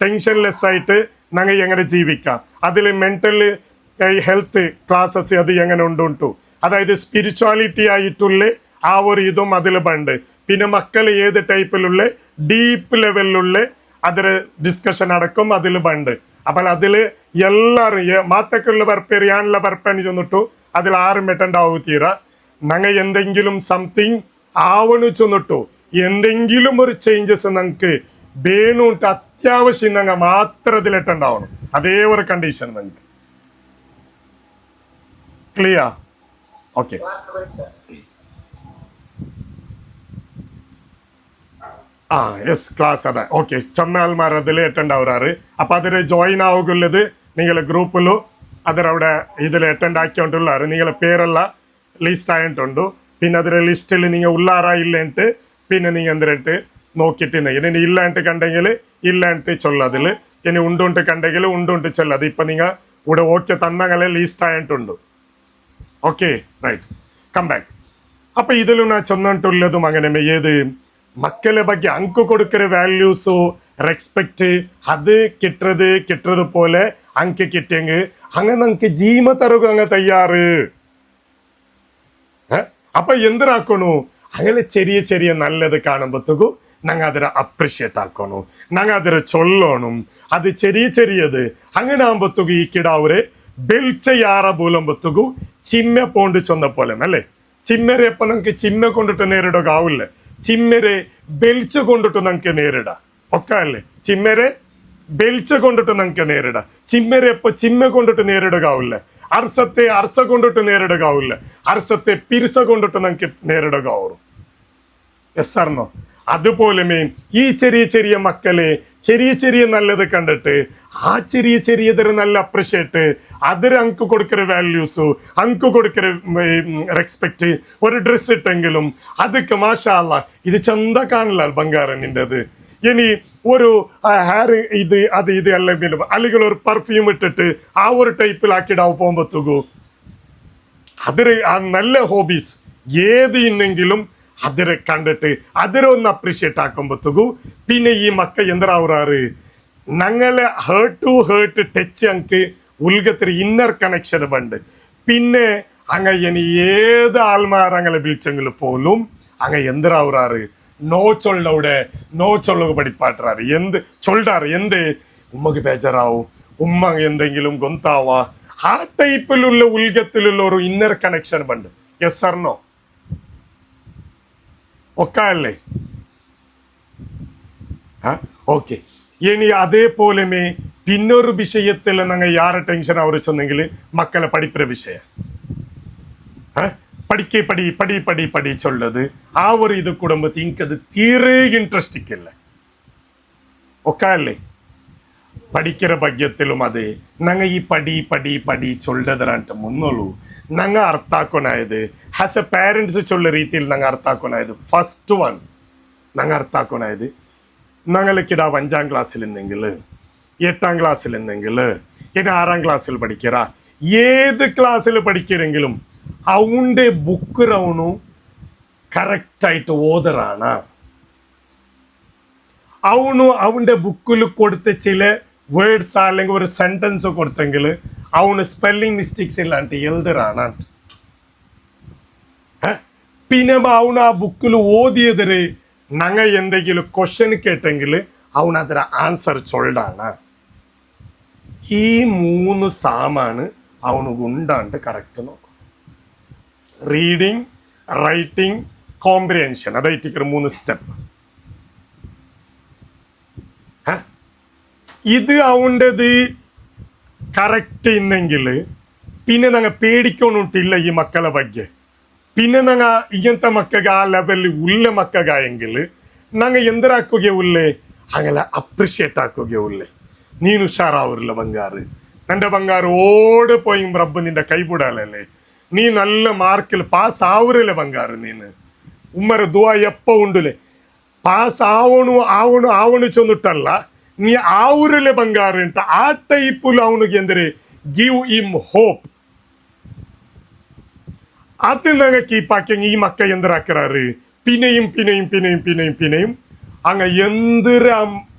ടെൻഷൻലെസ് ആയിട്ട് ഞങ്ങൾ എങ്ങനെ ജീവിക്കാം, അതിൽ മെന്റൽ ഹെൽത്ത് ക്ലാസ്സസ് അത് എങ്ങനെ ഉണ്ടുണ്ടു, അതായത് സ്പിരിച്വാലിറ്റി ആയിട്ടുള്ള ആ ഒരു ഇതും അതിൽ പണ്ട്. പിന്നെ മക്കൾ ഏത് ടൈപ്പിലുള്ള ഡീപ്പ് ലെവലിലുള്ള അതിൽ ഡിസ്കഷൻ അടക്കം അതിൽ പണ്ട്. അപ്പോൾ അതിൽ എല്ലാവരും മാത്തക്കുള്ള ബർപ്പേര് ഞാനുള്ള ബർപ്പേന്ന് ചെന്നിട്ടു അതിൽ ആരും എട്ടണ്ടാവും തീര. ഞങ്ങൾ എന്തെങ്കിലും സംതിങ് ആവണു ചെന്നിട്ടു എന്തെങ്കിലും ഒരു ചേഞ്ചസ് ഞങ്ങൾക്ക് വേണുട്ട് അത്യാവശ്യം ഞങ്ങൾ മാത്രം ഇതിലെട്ടുണ്ടാവണം. അതേ ഒരു കണ്ടീഷൻ ഞങ്ങൾക്ക് ക്ലിയർ. ഓക്കെ, ആ യെസ് ക്ലാസ് അതെ. ഓക്കെ, ചൊമ്മാൽമാർ അതിൽ അറ്റൻഡ് ആവുറാറ്. അപ്പൊ അതിൽ ജോയിൻ ആവുകയുള്ളത് നിങ്ങളെ ഗ്രൂപ്പിലും അതിലവിടെ ഇതിൽ അറ്റൻഡ് ആക്കിക്കൊണ്ടുള്ളാറ് നിങ്ങളെ പേരെല്ലാം ലിസ്റ്റ് ആയിട്ടുണ്ട്. പിന്നെ അതിലെ ലിസ്റ്റിൽ നിങ്ങൾ ഉള്ളാറാ ഇല്ലേട്ട് പിന്നെ നിങ്ങൾ എന്തിട്ട് നോക്കിയിട്ട് ഇനി ഇല്ലാണ്ട് കണ്ടെങ്കിൽ ഇല്ലാണ്ട് ചൊല്ലതിൽ, ഇനി ഉണ്ടുണ്ട് കണ്ടെങ്കിൽ ഉണ്ടുണ്ട് ചൊല്ലത്. ഇപ്പൊ നിങ്ങൾ ഇവിടെ ഓക്കെ തന്നങ്ങളെ ലിസ്റ്റ് ആയിട്ടുണ്ട്. Okay right, come back. അപ്പൊ ഇതിലും ഞാൻ ചൊന്നിട്ടുള്ളതും അങ്ങനെ ഏത് മക്കളെ ಬಗ್ಗೆ ಅಂಕು കൊടുക്കുന്ന വാല്യൂസോ റെസ്പെക്ട് അത് കിട്ടത് പോലെ ಅಂಕೆ കിട്ടിയെങ്കിൽ അങ്ങനെ നമുക്ക് ജീമ തരുക അങ്ങ് തയ്യാറ്. അപ്പൊ എന്തിനാക്കണു അങ്ങനെ ചെറിയ ചെറിയ നല്ലത് കാണുമ്പോഴത്തേക്കും ഞങ്ങൾ അതിനെ അപ്രിഷിയേറ്റ് ആക്കണു, ഞങ്ങൾ അതിനെ ചൊല്ലണം. അത് ചെറിയ ചെറിയത് അങ്ങനെ ആകുമ്പോഴത്തേക്കും ഈ കിടാവരെ ബെൽച്ച യാറ ബൂലമ്പത്തുകു ചിമ്മ പോണ്ട് ചൊന്ന പോലെ അല്ലേ. ചിമ്മരെ എപ്പോ നമുക്ക് ചിമ്മ കൊണ്ടിട്ട് നേരിടുക ആവില്ല, ചിമ്മരെ ബെൽച്ച കൊണ്ടിട്ട് നമുക്ക് നേരിടാം ഒക്കെ അല്ലേ. ചിമ്മരെ ബെൽച്ച കൊണ്ടിട്ട് നമുക്ക് നേരിടാം, ചിമ്മരെ എപ്പോ ചിമ്മ കൊണ്ടിട്ട് നേരിടുക ആവില്ല. അർസത്തെ അർസ കൊണ്ടിട്ട് നേരിടുക ആവില്ല, അർസത്തെ പിരിസ കൊണ്ടിട്ട് നമുക്ക് നേരിടുക ആവും. എസ് ആർന്നോ? അതുപോലെ ഈ ചെറിയ ചെറിയ മക്കളെ ചെറിയ ചെറിയ നല്ലത് കണ്ടിട്ട് ആ ചെറിയ ചെറിയതൊരു നല്ല അപ്രിഷിയേറ്റ് അതിന് അങ്ക് കൊടുക്കുന്ന വാല്യൂസ് അങ്ക് കൊടുക്കുന്ന റെസ്പെക്ട്. ഒരു ഡ്രസ്സ് ഇട്ടെങ്കിലും അതൊക്കെ മാഷാ അല്ലാ ഇത് ചന്ത കാണില്ല ബംഗാരനിൻ്റെത്. ഇനി ഒരു ഹെയർ ഇത് അത് ഇത് എല്ലാം അല്ലെങ്കിൽ ഒരു പെർഫ്യൂം ഇട്ടിട്ട് ആ ഒരു ടൈപ്പിലാക്കിയിടാവ് പോകുമ്പോഴത്തേക്കു അതിന് ആ നല്ല ഹോബീസ് ഏത് ഇന്നെങ്കിലും അതിരെ കണ്ടിട്ട് അതിരെ ഒന്ന് അപ്രീഷിയേറ്റ് ആക്കുമ്പോഴത്തേക്കു പിന്നെ ഈ മക്ക എന്തറാവുറാറ് ഞങ്ങളെ ഹേർട്ട് ടു ഹേർട്ട് ടച്ച് അങ്ക് ഉൽഗത്തിൽ ഇന്നർ കണക്ഷൻ ഉണ്ട്. പിന്നെ അങ്ങ ഇനി ഏത് ആൾമാരങ്ങനെ വിളിച്ചെങ്കിൽ പോലും അങ്ങ എന്തറാവുറാറ് നോ ചൊല്ലവിടെ നോ ചൊല്ലുക പഠിപ്പാട്ടാറ്. എന്ത് ചൊല്ലാറ് എന്ത് ഉമ്മക്ക് ബേജാറാവും, ഉമ്മ എന്തെങ്കിലും ഗൊന്താവാ ആ ടൈപ്പിലുള്ള ഉൽഗത്തിലുള്ള ഒരു ഇന്നർ കണക്ഷൻ ഉണ്ട്. Yes or no? ഒക്കെ അല്ലേ? ഓക്കെ. ഇനി അതേപോലെ പിന്നൊരു വിഷയത്തിൽ ഞങ്ങൾ യാരെ ടെൻഷൻ അവർ ചെന്നെങ്കിൽ മക്കളെ പഠിപ്പിന്റെ വിഷയം പഠിക്കേ പടി പടി പടി പടി ചൊല്ലത് ആ ഒരു ഇത് കുടുംബത്തിൽ എനിക്കത് തീരെ ഇൻട്രസ്റ്റിംഗ് ഇല്ല. ഒക്കെ അല്ലേ? പഠിക്കുന്ന ഭാഗ്യത്തിലും അതെ ഞങ്ങൾ ഈ പടി പടി പടി ചൊല്ലതരാണ്ട് മുന്നോളൂ ഞങ്ങൾ അർത്ഥാക്കൊനായത് ആസ് എ പാരൻസ് ചൊല്ല രീതിയിൽ ഞങ്ങൾ അർത്ഥാക്കൊനായത് ഫസ്റ്റ് വൺ ഞങ്ങൾ അർത്ഥാക്കൊനായത് ഞങ്ങൾക്കിടാ 5ാം ക്ലാസ്സിൽ എന്തെങ്കിൽ 8ാം ക്ലാസ്സിൽ എന്തെങ്കിൽ ഇനി 6ാം ക്ലാസ്സിൽ പഠിക്കറ ഏത് ക്ലാസ്സിൽ പഠിക്കരെങ്കിലും അവൻ്റെ ബുക്ക് റൗണു കറക്റ്റായിട്ട് ഓതറാണ്. അവನು അവൻ്റെ ബുക്കിൽ കൊടുത്ത ചില വേർഡ്സ് അല്ലെങ്കിൽ ഒരു സെന്റൻസ് കൊടുത്തെങ്കിൽ അവന് സ്പെല്ലിംഗ് മിസ്റ്റേക്സ് ഇല്ലാണ്ട് എഴുതറാണ്. പിന്നെ അവൻ ആ ബുക്കിൽ ഓതിയതിന് ഞങ്ങൾ എന്തെങ്കിലും ക്വസ്റ്റ്യൻ കേട്ടെങ്കിൽ അവൻ അതിന് ആൻസർ ചൊല്ലാണ്. ഈ 3 സാമാണ് അവന് ഉണ്ടാണ്ട് കറക്റ്റ് നോക്കും. റീഡിങ്, റൈറ്റിംഗ്, കോംപ്രിഹെൻഷൻ അതായിട്ട് 3 സ്റ്റെപ്പ്. ഇത് അവൻ്റെത് കറക്റ്റ് ഇന്നെങ്കിൽ പിന്നെ ഞങ്ങൾ പേടിക്കൊന്നിട്ടില്ല ഈ മക്കളെ ಬಗ್ಗೆ. പിന്നെ ഞങ്ങൾ ഇങ്ങനത്തെ മക്കൾക്ക് ആ ലെവലിൽ ഉള്ള മക്കൾക്കായെങ്കിൽ ഞങ്ങൾ എന്തിനാക്കുകയുള്ളേ അങ്ങനെ അപ്രിഷിയേറ്റ് ആക്കുകയുള്ളേ. നീನು ഉഷാറാവില്ല ബംഗാറ്, എൻ്റെ ബംഗാറ് ഓടെ പോയി റബ്ബ് നിന്റെ കൈവിടാലല്ലേ. നീ നല്ല മാർക്കിൽ പാസ് ആവുരല്ലേ ബംഗാറ്. നീന് ഉമ്മര ദുആ എപ്പോ ഉണ്ടല്ലേ പാസ് ആവണു ചെന്നിട്ടല്ല നീ ആവുരല്ലേ ബംഗാറ് ಅಂತ ಆ ಟೈಪುಲ್ ಅವನಿಗೆ ಎಂದರೆ ಗಿವ್ ಇಮ್ ಹೋಪ್. അത് ഞങ്ങൾ കീപ്പാക്കിയെങ്കിൽ ഈ മക്ക എന്തരാക്കാറ് പിന്നെയും അങ്ങ് എന്തൊരു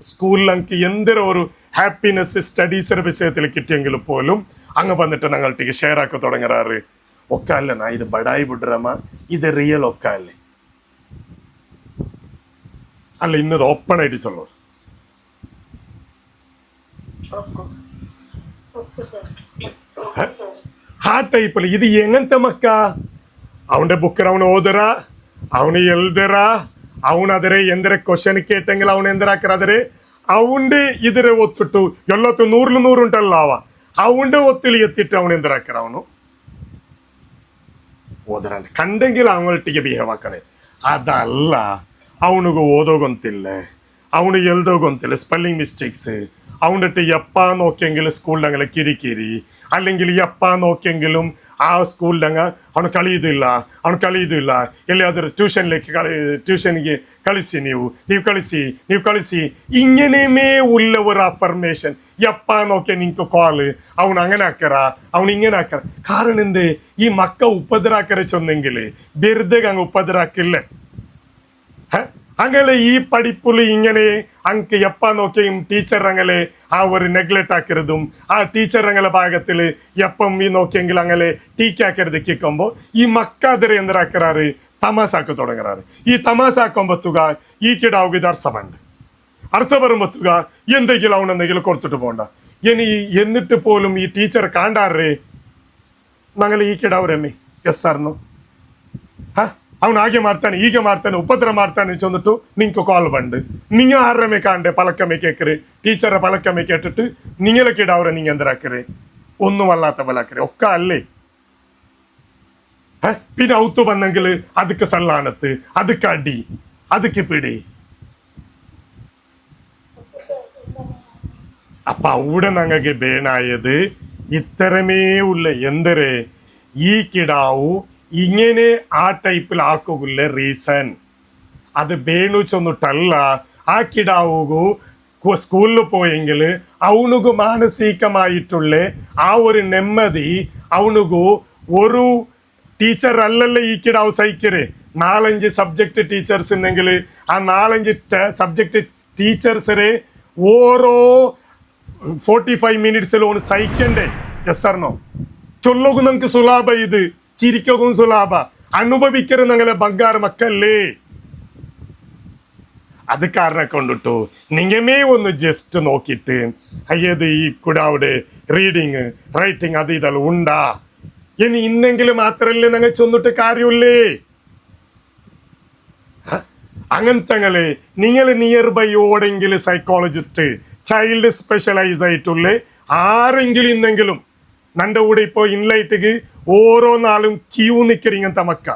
സ്കൂളിൽ അങ്ങ് എന്തൊരു ഒരു ഹാപ്പിനെസ് സ്റ്റഡീസിന്റെ വിഷയത്തിൽ കിട്ടിയെങ്കിൽ പോലും അങ്ങ് വന്നിട്ട് ഞങ്ങൾക്ക് ഷെയർ ആക്കി തുടങ്ങാറ്. ഒക്കെ അല്ല നാ ഇത് ബടായി വിടുറമ്മ, ഇത് റിയൽ ഒക്കെ അല്ലേ അല്ല ഇന്നത് ഓപ്പൺ ആയിട്ട് ചൊല്ലോ. ആ ടൈപ്പിൽ ഇത് എങ്ങനത്തെ മക്ക അവന്റെ ബുക്കിൽ അവന് ഓതറാ, അവന് എഴുതറാ, ಅವನದರೆ ಎಂದರೆ ಕ್ವಶನ್ ಕೇಟಂಗಿಲ್ಲ ಅವನು ಎಂದರಾಕರಾದರೆ ಅವಂಡೆ ಇದರ ಒತ್ತಿಟ್ಟು ಎಲ್ಲತ್ತು 100 ಉಂಟಲ್ಲ ಅವಂಡೆ ಒತ್ತಿಲಿ ಎತ್ತಿಟ್ಟು ಅವನು ಎಂದರಾಕರ ಅವನು ಓದರಂತೆ ಕಂಡೆಂಗಿಲ್ಲ ಅವನೊಟ್ಟಿಗೆ ಬಿಹೇವ್ ಹಾಕಣೆ. ಅದಲ್ಲ ಅವನಿಗೂ ಓದೋಗೊಂತಿಲ್ಲ, ಅವನು ಎಲ್ದೋಗೊಂತಿಲ್ಲ, ಸ್ಪೆಲ್ಲಿಂಗ್ ಮಿಸ್ಟೇಕ್ಸ್ അവനിട്ട് എപ്പാ നോക്കിയെങ്കിലും സ്കൂളിലങ്ങനെ കിരിക്കിരി അല്ലെങ്കിൽ എപ്പാ നോക്കിയെങ്കിലും ആ സ്കൂളിലങ്ങ് അവന് കളിയുದಿಲ್ಲ ಎಲ್ಲಿಯಾದರೂ ಟ್ಯೂಷನ್ಗೆ ಕಳಿಸಿ ನೀವು ಕಳಿಸಿ ഇങ്ങനെമേ ഉള്ള ഒരു അഫർമേഷൻ എപ്പാ നോക്കിയ നിങ്ങൾക്ക് കോള് അവൻ അങ്ങനെ ആക്കറ അവൻ ഇങ്ങനെ ആക്കറ. കാരണം എന്ത് ഈ മക്ക ഉപദ്രാക്കരെ ചൊന്നെങ്കിൽ വെറുതെ അങ്ങ് ഉപദ്രാക്കില്ല. അങ്ങനെ ഈ പഠിപ്പിൽ ഇങ്ങനെ അങ്ങ് എപ്പാ നോക്കിയും ടീച്ചർ അങ്ങനെ ആ ഒരു നെഗ്ലക്ട് ആക്കരുതും ആ ടീച്ചർ അങ്ങനെ ഭാഗത്തിൽ എപ്പം ഈ നോക്കിയെങ്കിൽ അങ്ങനെ ടീക്കാക്കരുത് കേൾക്കുമ്പോൾ ഈ മക്ക അതിരെ എന്തരാക്കറാറ് തമാസാക്കി തുടങ്ങാറ്. ഈ തമാസാക്കുമ്പത്തുക ഈ കിടാവുക അർസ വരുമ്പത്തുക എന്തെങ്കിലും അവനെന്തെങ്കിലും കൊടുത്തിട്ട് പോകണ്ട. ഇനി എന്നിട്ട് പോലും ഈ ടീച്ചർ കാണ്ടാറേ ഞങ്ങൾ ಈ ಕಿಡವ್ರಮ್ಮಿ ಎಸ್ ಸರ್ನು ಅವನು ಹಾಗೆ ಮಾಡ್ತಾನೆ ಹೀಗೆ ಮಾಡ್ತಾನೆ ಉಪದ್ರ ಮಾಡ್ತಾನೆ ಚಂದಿಟ್ಟು ನಿಂಗೆ ಕಾಲ್ ಬಂದು ನೀங்க ആറമേ കാണ്ടേ പലക്കമേ കേക്കറ് ടീച്ചറെ പലക്കമേ കേട്ടിട്ട് നിങ്ങളെ കിടാവരെ നീங்க എന്തരാക്കറ് ഒന്നും അല്ലാത്ത പലക്കറ് ഒക്കെ അല്ലേ. പിന്നെ ഔത്തു വന്നെങ്കിൽ ಅದಕ್ಕೆ സല്ലാനത്ത് ಅದಕ್ಕೆ അടി ಅದಕ್ಕೆ പിടി. അപ്പൊ അവിടെ ഞങ്ങൾക്ക് ബേണായത് ഇത്തരമേ ഉള്ള എന്തരെ ഈ കിടാവു ഇങ്ങനെ ആ ടൈപ്പിൽ ആക്കുകില്ല റീസൺ അത് ಬೇಣು ಚೊಂದುಟಲ್ಲ. ആ കിടാവുകു സ്കൂളിൽ പോയെങ്കിൽ അവനുകു മാനസികമായിട്ടുള്ള ആ ഒരു നെമ്മതി അവനുകു ഒരു ടീച്ചർ അല്ലല്ലേ ഈ കിടാവ് സഹിക്കര്. 4-5 സബ്ജക്ട് ടീച്ചേഴ്സ് ഉണ്ടെങ്കിൽ ആ 4-5 സബ്ജക്ട് ടീച്ചേഴ്സരെ ഓരോ 45 മിനിറ്റ്സിൽ ഒന്ന് സഹിക്കണ്ടേ. എസ് ആർനോ ചൊല്ലോകും നമുക്ക് സുലാഭ ഇത് ചിരിക്കും സുലാഭ അനുഭവിക്കരുത് ഞങ്ങളെ ബംഗാർ മക്കല്ലേ. അത് കാരണം കൊണ്ടിട്ടു നിങ്ങമേ ഒന്ന് ജസ്റ്റ് നോക്കിയിട്ട് അയ്യത് ഈ കുടാവിടെ റീഡിങ് റൈറ്റിംഗ് അത് ഇതെല്ലാം ഉണ്ടാ ഇനി ഇന്നെങ്കിലും മാത്രല്ലേ ഞങ്ങൾ ചെന്നിട്ട് കാര്യമില്ലേ. അങ്ങനത്തെ നിങ്ങൾ നിയർ ബൈ ഓടെങ്കിലും സൈക്കോളജിസ്റ്റ് ചൈൽഡ് സ്പെഷ്യലൈസ് ആയിട്ടുള്ള ആരെങ്കിലും ഇന്നെങ്കിലും നന്റെ കൂടെ ഇപ്പോൾ ഇൻലൈറ്റിക്ക് ഓരോ നാളും ക്യൂ നിൽക്കറിങ്ങനത്തെ മക്ക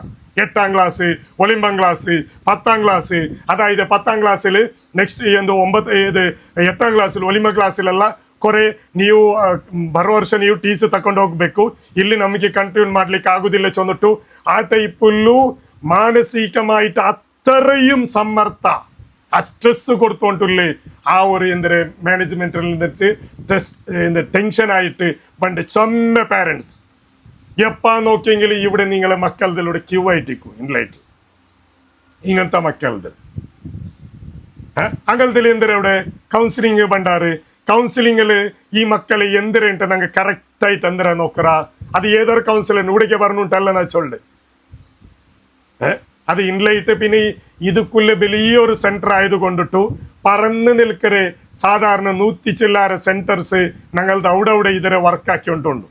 8ാം ക്ലാസ് ഒളിമ്പം ക്ലാസ് 10ാം ക്ലാസ് അതായത് 10ാം ಕ್ಲಾಸಿൽ ನೆಕ್ಸ್ಟ್ ಎಂದು 8ಾം ಕ್ಲಾಸಿൽ ಒಲಿಂಬ ಕ್ಲಾಸಿಲೆಲ್ಲ ಕೊರೆ ನೀವು ಬರೋ ವರ್ಷ ನೀವು ಟೀಸ್ ತಕೊಂಡು ಹೋಗ್ಬೇಕು, ಇಲ್ಲಿ ನಮಗೆ ಕಂಟಿನ್ಯೂ ಮಾಡ್ಲಿಕ್ಕೆ ಆಗುದಿಲ್ಲ ಚೊಂದಿಟ್ಟು ಆ ಟೈಪಲ್ಲೂ മാനസികമായിട്ട് അത്രയും സമ്മർദ്ദ ആ സ്ട്രെസ് കൊടുത്തോണ്ടുള്ളേ ആ ഒരു എന്തൊരു മാനേജ്മെന്റിൽ നിന്നിട്ട് ടെൻഷനായിട്ട് പണ്ട് ചൊമ്മ പാരൻസ് എപ്പാ നോക്കിയെങ്കിൽ ഇവിടെ നിങ്ങളെ മക്കളുടെ ക്യൂ ആയിട്ടിരിക്കും ഇൻലൈറ്റ് ഇങ്ങനത്തെ മക്കളുടെ അങ്ങനത്തെ എന്തൊരു അവിടെ കൗൺസിലിംഗ് പണ്ടാറ് കൗൺസിലിംഗിൽ ഈ മക്കളെ എന്തിനുണ്ട് ഞങ്ങൾ കറക്റ്റായിട്ട് എന്തിനാ നോക്കറാ അത് ഏതൊരു കൗൺസിലർ ഇവിടേക്ക് പറഞ്ഞിട്ടല്ലെന്നാ ചൊല്ല് അത് ഇൻലൈറ്റ് പിന്നെ ഇതുക്കുള്ള വലിയൊരു സെന്റർ ആയത് കൊണ്ടിട്ടു പറന്ന് നിൽക്കരെ സാധാരണ 100 ചില്ലാര സെന്റർസ് ഞങ്ങളുടെ അവിടെ ഇതിരെ വർക്കാക്കിക്കൊണ്ടുണ്ട്.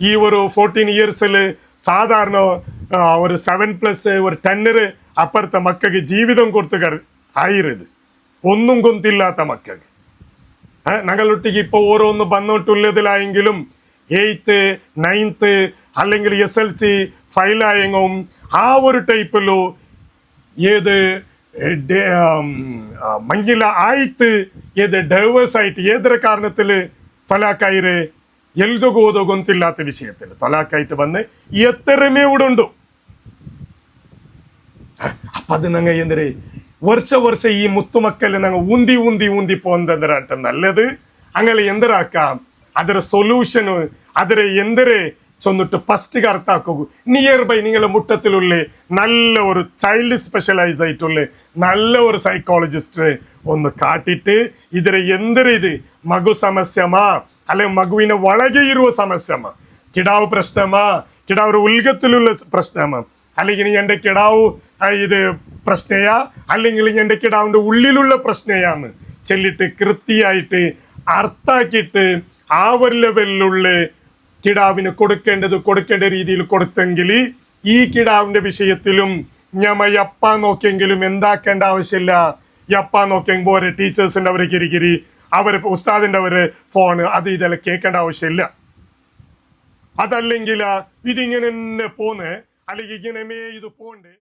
ഈ ഒരു 14 ഇയേഴ്സിൽ സാധാരണ ഒരു 7+ ഒരു 10 അപ്പുറത്തെ മക്കൾക്ക് ജീവിതം കൊടുത്ത് ആയിരുത് ഒന്നും കൊന്തില്ലാത്ത മക്കൾക്ക് ഞങ്ങളൊട്ടിക്ക് ഇപ്പോൾ ഓരോന്ന് വന്നോട്ടുള്ളതിലായെങ്കിലും 8th 9th അല്ലെങ്കിൽ SLC ഫൈലായെങ്കും ആ ഒരു ടൈപ്പിലോ ഏത് മഞ്ഞില ആയിത്ത് ഏത് ഡൈവേഴ്സ് ആയിട്ട് ഏതൊരു കാരണത്തിൽ തൊലാക്കായിരെ എൽദോഗോതോ ഗൊന്തില്ലാത്ത വിഷയത്തിൽ തൊലാക്കായിട്ട് വന്ന് എത്രമേ ഇവിടെ ഉണ്ടോ. അപ്പൊ അത് ഞങ്ങൾ എന്തൊരു വർഷ ഈ മുത്തുമക്കല് ഞങ്ങൾ ഊന്തി പോകുന്നതിനാട്ട് നല്ലത് അങ്ങനെ എന്തരാക്കാം ಅದರ ಸೊಲ್ಯೂಷನ್ ಅದರ ಎಂದರೆ ചെന്നിട്ട് ഫസ്റ്റ് കറുത്താക്കൂ. നിയർ ബൈ നിങ്ങളുടെ മുട്ടത്തിലുള്ള നല്ല ഒരു ചൈൽഡ് സ്പെഷ്യലൈസ് ആയിട്ടുള്ള നല്ല ഒരു സൈക്കോളജിസ്റ്റ് ഒന്ന് കാട്ടിട്ട് ഇതിരെ എന്തൊരു ഇത് മഗു സമസ്യമಾ അല്ലെ മಗುವಿನ ಒಳಗೆ ಇರುವ ಸಮಸ್ಯೆಮಾ, കിടാവ് പ്രശ്നമാ, കിടാവ് ഉൽഗത്തിലുള്ള പ്രശ്നമാ, അല്ലെങ്കിൽ എൻ്റെ കിടാവ് ഇത് പ്രശ്നയാ, അല്ലെങ്കിൽ എൻ്റെ കിടാവിൻ്റെ ഉള്ളിലുള്ള പ്രശ്നയാന്ന് ചെല്ലിട്ട് കൃത്യമായിട്ട് അർത്ഥാക്കിയിട്ട് ആ ഒരു ലെവലിലുള്ള കിടാവിന് കൊടുക്കേണ്ട രീതിയിൽ കൊടുത്തെങ്കിൽ ഈ കിടാവിന്റെ വിഷയത്തിലും ഞമ്മ യപ്പ നോക്കിയെങ്കിലും എന്താക്കേണ്ട ആവശ്യമില്ല. യപ്പ നോക്കിയെങ്കിൽ പോരെ ടീച്ചേഴ്സിന്റെ അവരെ കിരികിരി, അവര് ഉസ്താദിന്റെ അവര് ഫോണ് അത് ഇതെല്ലാം കേൾക്കേണ്ട ആവശ്യമില്ല. അതല്ലെങ്കിൽ ഇതിങ്ങനെ പോന്ന് അല്ലെങ്കിൽ ഇങ്ങനെ ഇത് പോണ്ട്.